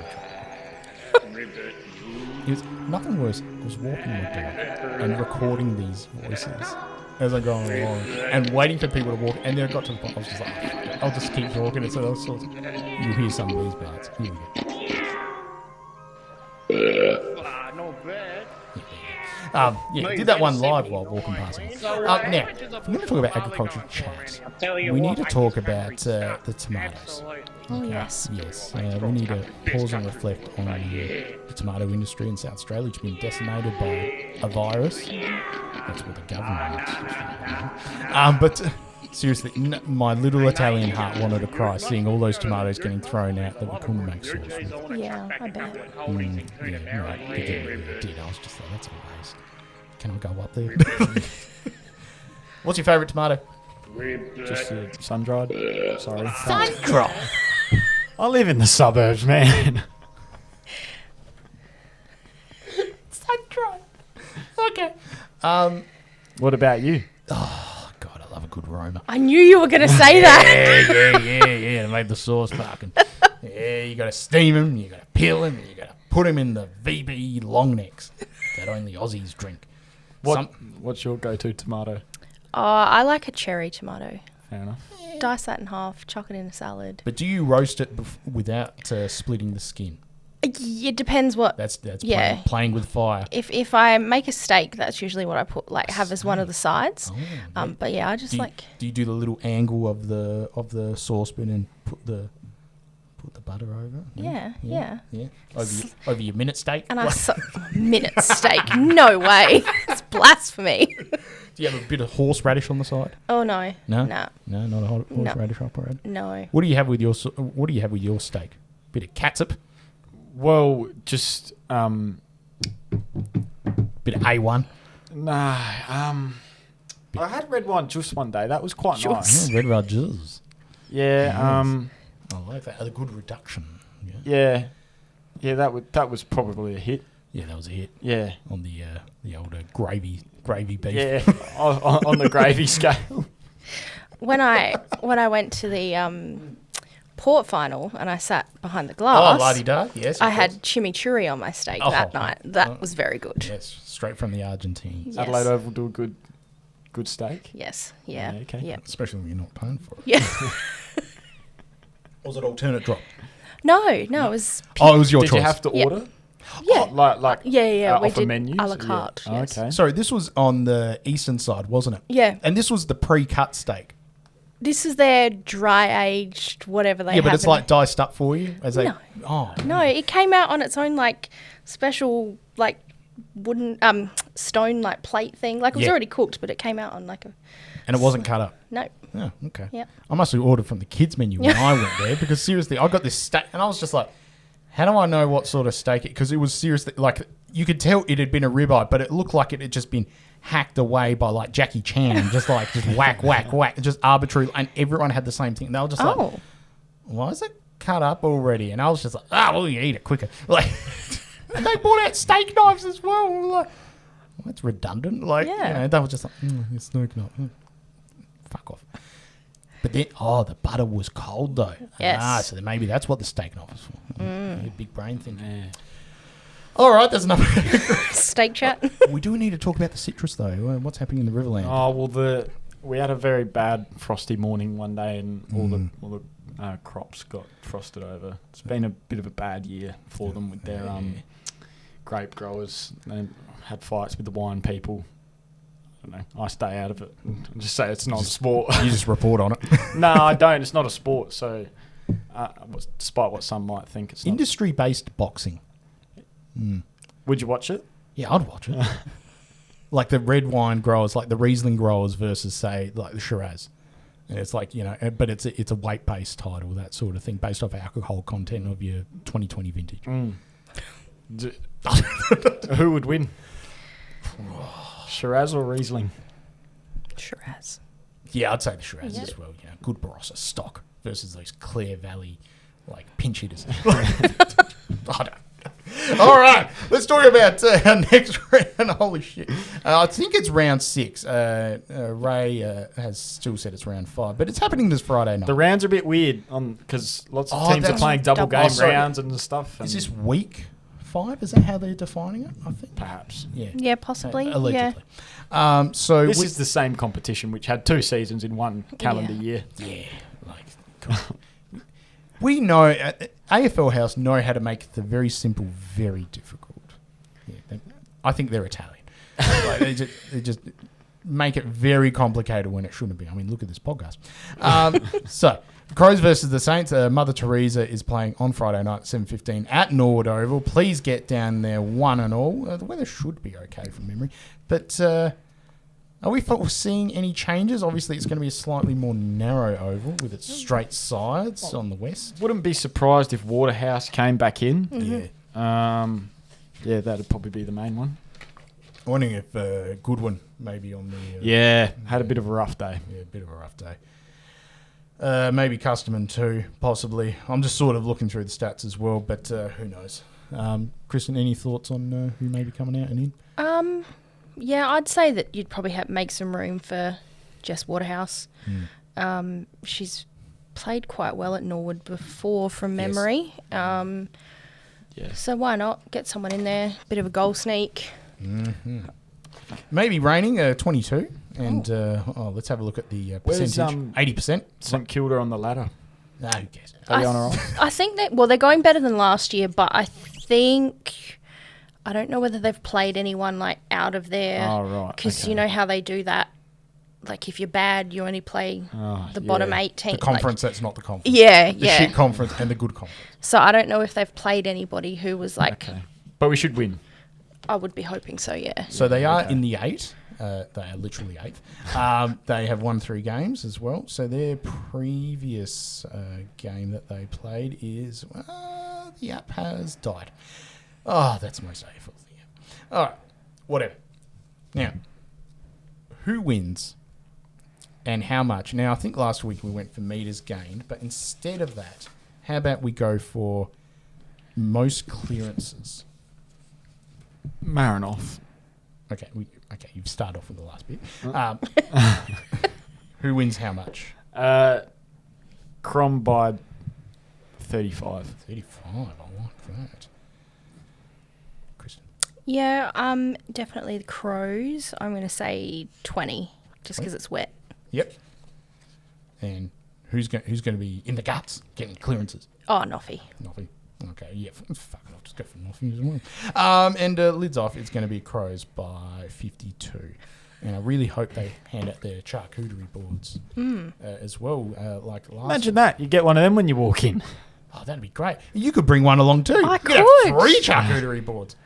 It was nothing worse. I was walking my dog and recording these voices as I'm going along and waiting for people to walk. And then it got to the point I was just like, oh, fuck it. I'll just keep talking. And so all sorts of, you'll hear some of these parts. Here we go. Did that one live while walking past me. Now, if we're going to talk about agricultural chat, we need to talk about the tomatoes. Oh yes. Yes, we need to pause and reflect on the tomato industry in South Australia, which has been decimated by a virus. That's what the government is. But seriously, my little Italian heart wanted to cry seeing all those tomatoes getting thrown out that we couldn't make sauce with. Yeah, I bet. Yeah, right. It did. I was just like, that's amazing. Can I go up there? What's your favourite tomato? Just sun-dried. Sorry. Sun-dried. I live in the suburbs, man. Sun-dried. Okay. What about you? Oh, God, I love a good Roma. I knew you were going to say that. Yeah. They made the sauce fucking. Yeah, you got to steam them, you got to peel them, you got to put them in the VB long necks that only Aussies drink. What's your go-to tomato? I like a cherry tomato. Fair enough. Dice that in half, chuck it in a salad. But do you roast it without splitting the skin? It depends what. That's yeah. playing with fire. If I make a steak, that's usually what I have as one of the sides. Oh, but yeah, I just Do you do the little angle of the saucepan and put the butter over? Yeah. Over your minute steak. And minute steak? No way. It's blasphemy. Do you have a bit of horseradish on the side? Oh no. No. Nah. No, not a horseradish operator. No. What do you have with your steak? Bit of catsup. Well, just Bit of A1. Nah. I had red wine juice one day. That was quite nice. Red wine juice. Yeah. I like that. A good reduction. Yeah. That was probably a hit. Yeah, that was a hit. Yeah. On the older gravy beef. Yeah. on the gravy scale. When I went to the Port final and I sat behind the glass. Oh, la-di-da. Yes. I had chimichurri on my steak that night. That was very good. Yes, straight from the Argentines. Yes. Adelaide Oval do a good steak. Yes. Yeah. Okay. Yeah. Especially when you're not paying for it. Yeah. Was it alternate drop? No, it was. Oh, it was your Did choice. you have to Yep. order? Yeah. Like Yeah. We offer did menus? a la carte. Yeah. Yes. Okay. Sorry, this was on the eastern side, wasn't it? Yeah. And this was the pre-cut steak. This is their dry aged whatever they have. Yeah, but it's in like it. diced up for you as they. No. Oh No, it came out on its own like special like wooden stone like plate thing. Like it was Yeah. already cooked, but it came out on like a and it wasn't cut up. no. Oh, okay. Yep. I must have ordered from the kids menu when I went there because seriously, I got this steak and I was just like, how do I know what sort of steak it? Because it was seriously like you could tell it had been a ribeye, but it looked like it had just been hacked away by like Jackie Chan, just whack, whack, whack, just arbitrary, and everyone had the same thing. They were just like, why is it cut up already? And I was just like, well, you eat it quicker. Like, and they brought out steak knives as well. We were like, well, that's redundant. Like, Yeah. they were just like, it's steak knife. Fuck off. But then, the butter was cold though. Yes. So then maybe that's what the steak knife was for. Big brain thing. Yeah. All right, there's enough. Steak chat. We do need to talk about the citrus though. What's happening in the Riverland? Oh well, we had a very bad frosty morning one day, and all the crops got frosted over. It's been a bit of a bad year for them with their grape growers. They had fights with the wine people. I don't know. I stay out of it. I just say it's not a sport. You just report on it. No, I don't. It's not a sport. So, despite what some might think, it's not. Industry-based boxing. Would you watch it? Yeah, I'd watch it. Like the red wine growers, like the Riesling growers versus, say, like the Shiraz. And it's like, but it's a weight-based title, that sort of thing, based off alcohol content of your 2020 vintage. Who would win? Shiraz or Riesling? Shiraz. Yeah, I'd say the Shiraz as well. Good Barossa stock versus those Clare Valley, like, pinch hitters. I don't. All right, let's talk about our next round. Holy shit. I think it's round 6. Ray has still said it's round 5, but it's happening this Friday night. The rounds are a bit weird because lots of teams are playing double game rounds and stuff. Is this week 5? Is that how they're defining it? I think. Perhaps. Yeah, possibly. Allegedly. Yeah. So this is the same competition which had 2 seasons in one calendar year. Yeah, like God. We know AFL House know how to make the very simple very difficult. Yeah, I think they're Italian. Like, they just make it very complicated when it shouldn't be. I mean, look at this podcast. So, Crows versus the Saints. Mother Teresa is playing on Friday night at 7:15 at Norwood Oval. Please get down there, one and all. The weather should be okay from memory. But are we foreseeing any changes? Obviously, it's going to be a slightly more narrow oval with its straight sides on the west. Wouldn't be surprised if Waterhouse came back in. Yeah. Yeah, that'd probably be the main one. I'm wondering if Goodwin maybe on the... had a bit of a rough day. Yeah, a bit of a rough day. Maybe Custerman too, possibly. I'm just sort of looking through the stats as well, but who knows? Kristin, any thoughts on who may be coming out and in? Yeah, I'd say that you'd probably make some room for Jess Waterhouse. She's played quite well at Norwood before from memory. So why not get someone in there? Bit of a goal sneak. Maybe raining 22. And let's have a look at the percentage. 80%. St Kilda on the ladder. No, who cares? Are they on or off? I think they're going better than last year, but I think... I don't know whether they've played anyone like out of there. Oh, right. Because you know how they do that. Like if you're bad, you only play the bottom 8 teams. The conference, that's not the conference. Yeah, the shit conference and the good conference. So I don't know if they've played anybody who was like... Okay. But we should win. I would be hoping so, yeah. So they are in the 8. They are literally 8th. They have won 3 games as well. So their previous game that they played is... the app has died. Oh, that's most AFL thing. All right, whatever. Now, who wins and how much? Now, I think last week we went for metres gained, but instead of that, how about we go for most clearances? Marinoff. Okay, you've started off with the last bit. Who wins how much? Crom by 35. 35, I like that. Yeah, definitely the Crows. I'm going to say 20, just because it's wet. Yep. And who's going to be in the guts getting clearances? Oh, Noffy. Nothing. Okay, yeah, fuck it, I'll just go for Northings as well. And lids off, it's going to be Crows by 52. And I really hope they hand out their charcuterie boards as well, like last Imagine that. You get one of them when you walk in. Oh, that'd be great. You could bring one along too. I You could have could. 3 charcuterie boards.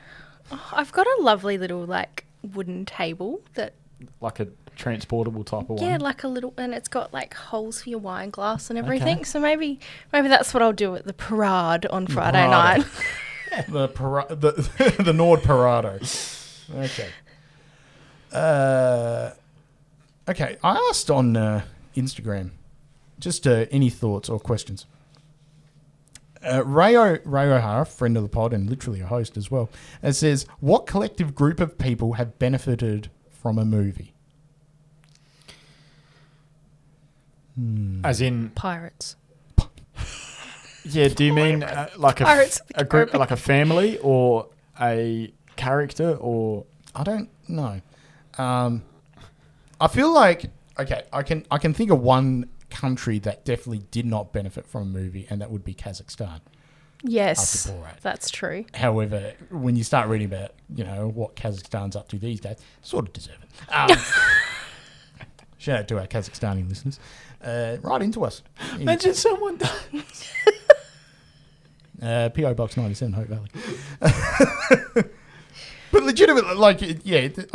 Oh, I've got a lovely little like wooden table that Like a transportable type of one. yeah, like a little, and it's got like holes for your wine glass and everything. So maybe that's what I'll do at the parade on Friday parade. night. the Nord Parado. Okay. Okay, I asked on Instagram just any thoughts or questions. Ray O'Hara, friend of the pod and literally a host as well, says, what collective group of people have benefited from a movie? As in, Pirates. yeah, do you mean like Pirates of the a group, Caribbean. like a family or a character or... I don't know. I feel like, okay, I can think of one country that definitely did not benefit from a movie, and that would be Kazakhstan. Yes, After Borat. that's true. However, when you start reading about, what Kazakhstan's up to these days, sort of deserve it. Shout out to our Kazakhstani listeners. Write into us. Imagine someone does. P.O. Box 97, Hope Valley. But legitimately, I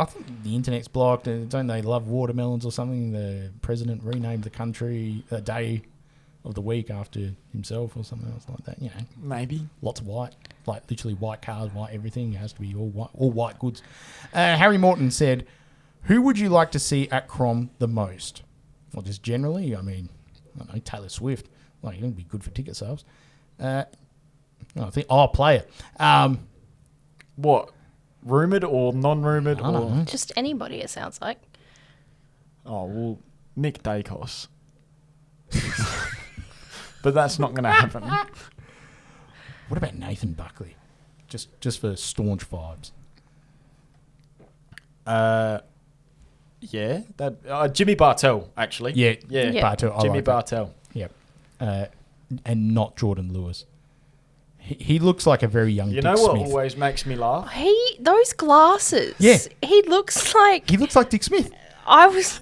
think the internet's blocked. And don't they love watermelons or something? The president renamed the country a day of the week after himself or something else like that. Maybe. Lots of white, like literally white cars, white everything. It has to be all white goods. Harry Morton said, who would you like to see at Crom the most? Well, just generally, I don't know, Taylor Swift. Like, it would be good for ticket sales. I think, player. What? Rumoured or non-rumoured? I don't know. Just anybody, it sounds like. Oh, well, Nick Dacos. But that's not going to happen. What about Nathan Buckley? Just for staunch vibes. Yeah. That Jimmy Bartell, actually. Yeah. Yeah. Bartel, I Jimmy like that. Bartell. Yep. And not Jordan Lewis. He looks like a very young You Dick know what Smith. always makes me laugh? Those glasses. Yeah. He looks like He looks like Dick Smith.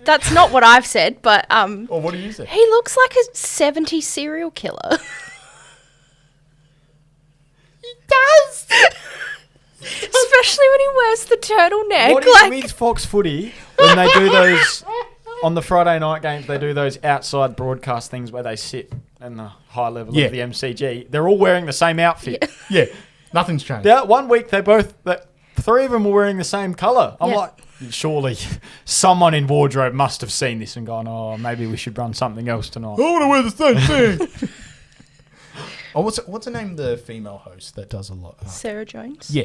that's not what I've said, but Or what do you say? he looks like a 70s serial killer. He does. Especially when he wears the turtleneck. What is with Fox Footy when they do those on the Friday night games? They do those outside broadcast things where they sit in the high level Yeah. of the MCG. They're all wearing the same outfit. Yeah. Nothing's changed. That 1 week three of them were wearing the same colour. I'm Yeah. like, surely someone in wardrobe must have seen this and gone, oh, maybe we should run something else tonight. I want to wear the same thing. What's her name? The female host that does a lot. Sarah Jones. Yeah.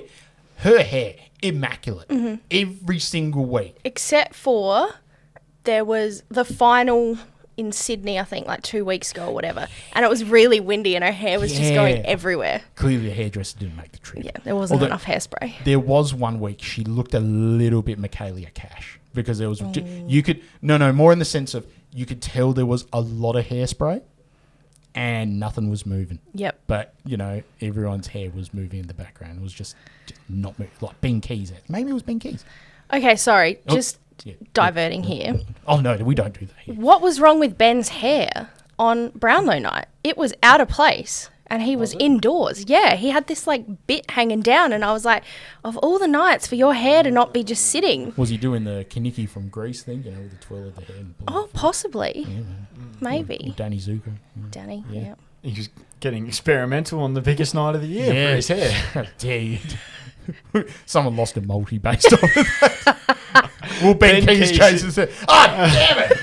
Her hair, immaculate. Every single week. Except for there was the final in Sydney, I think, like 2 weeks ago or whatever. And it was really windy and her hair was just going Yeah. everywhere. Clearly the hairdresser didn't make the trip. Yeah, there wasn't Although- enough hairspray. There was 1 week she looked a little bit Michaelia Cash because there was you could more in the sense of you could tell there was a lot of hairspray and nothing was moving. Yep. But everyone's hair was moving in the background. It was just not moving, like Ben Keys. Maybe it was Ben Keys. Okay, sorry. Oh, Just yeah. diverting here. Oh no, we don't do that here. What was wrong with Ben's hair on Brownlow night? It was out of place and he was indoors. Yeah, he had this like bit hanging down and I was like, of all the nights for your hair to not be just sitting. Was he doing the Kaniki from Greece thing? With the twirl of the hair. And Oh, possibly. yeah, Maybe. Danny Zuko. Danny, Yeah. yeah. He was getting experimental on the biggest night of the year for his hair. How dare you? Someone lost a multi based on that. Well, Ben Keys chases it. Oh, damn it!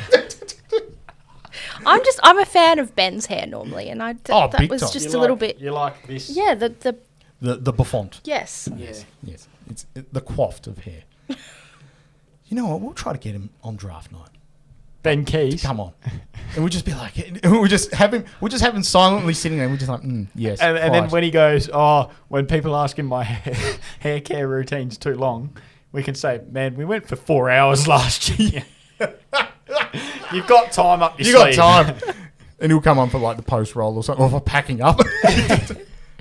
I'm a fan of Ben's hair normally and that big was time. just a little bit. You like this? Yeah, the The buffont. yes. Yes. It's the coiffed of hair. You know what? We'll try to get him on draft night. Ben Keys. Come on, and we'll just be like, we'll just have him silently sitting there. We're just like, yes. And then right. when he goes, when people ask him my hair care routine's too long, we can say, man, we went for 4 hours last year. You've got time up your you got sleeve. time, and he'll come on for like the post roll or something, or for packing up.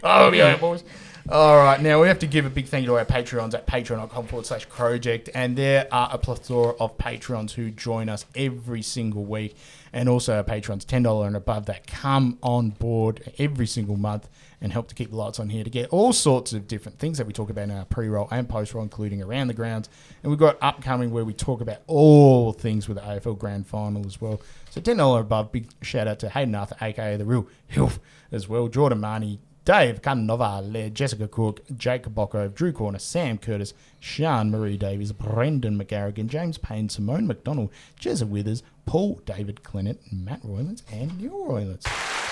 Oh, yeah, boys. All right, now we have to give a big thank you to our Patreons at patreon.com/Crowject, and there are a plethora of Patreons who join us every single week, and also our Patrons $10 and above that come on board every single month and help to keep the lights on here to get all sorts of different things that we talk about in our pre-roll and post-roll, including around the grounds. And we've got upcoming where we talk about all things with the AFL Grand Final as well. So $10 and above, big shout out to Hayden Arthur, a.k.a. The Real Hilf as well, Jordan Marnie, Dave Canova, Jessica Cook, Jake Bocco, Drew Corner, Sam Curtis, Sean Marie Davies, Brendan McGarrigan, James Payne, Simone McDonald, Jezza Withers, Paul David Clennett, Matt Roylance, and Neil Roylance.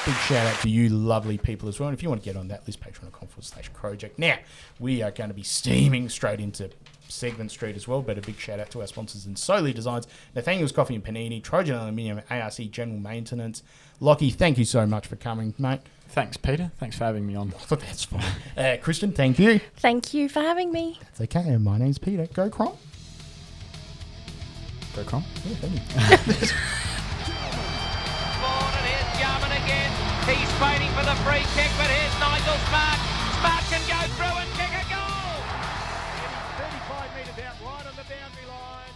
Big shout out to you lovely people as well. And if you want to get on that list, patreon.com/Crowject. Now, we are going to be steaming straight into Segment Street as well, but a big shout out to our sponsors in Solely Designs, Nathaniel's Coffee and Panini, Trojan Aluminium, ARC General Maintenance. Lachie, thank you so much for coming, mate. Thanks, Peter. Thanks for having me on. That's fine. Kristin, thank you. Thank you for having me. That's okay. My name's Peter. Go Crom. Go Crom. Yeah, thank you. Forward, and here's Jarman again. He's fighting for the free kick, but here's Nigel Smart. Smart can go through and kick a goal. 35 metres out, right on the boundary line.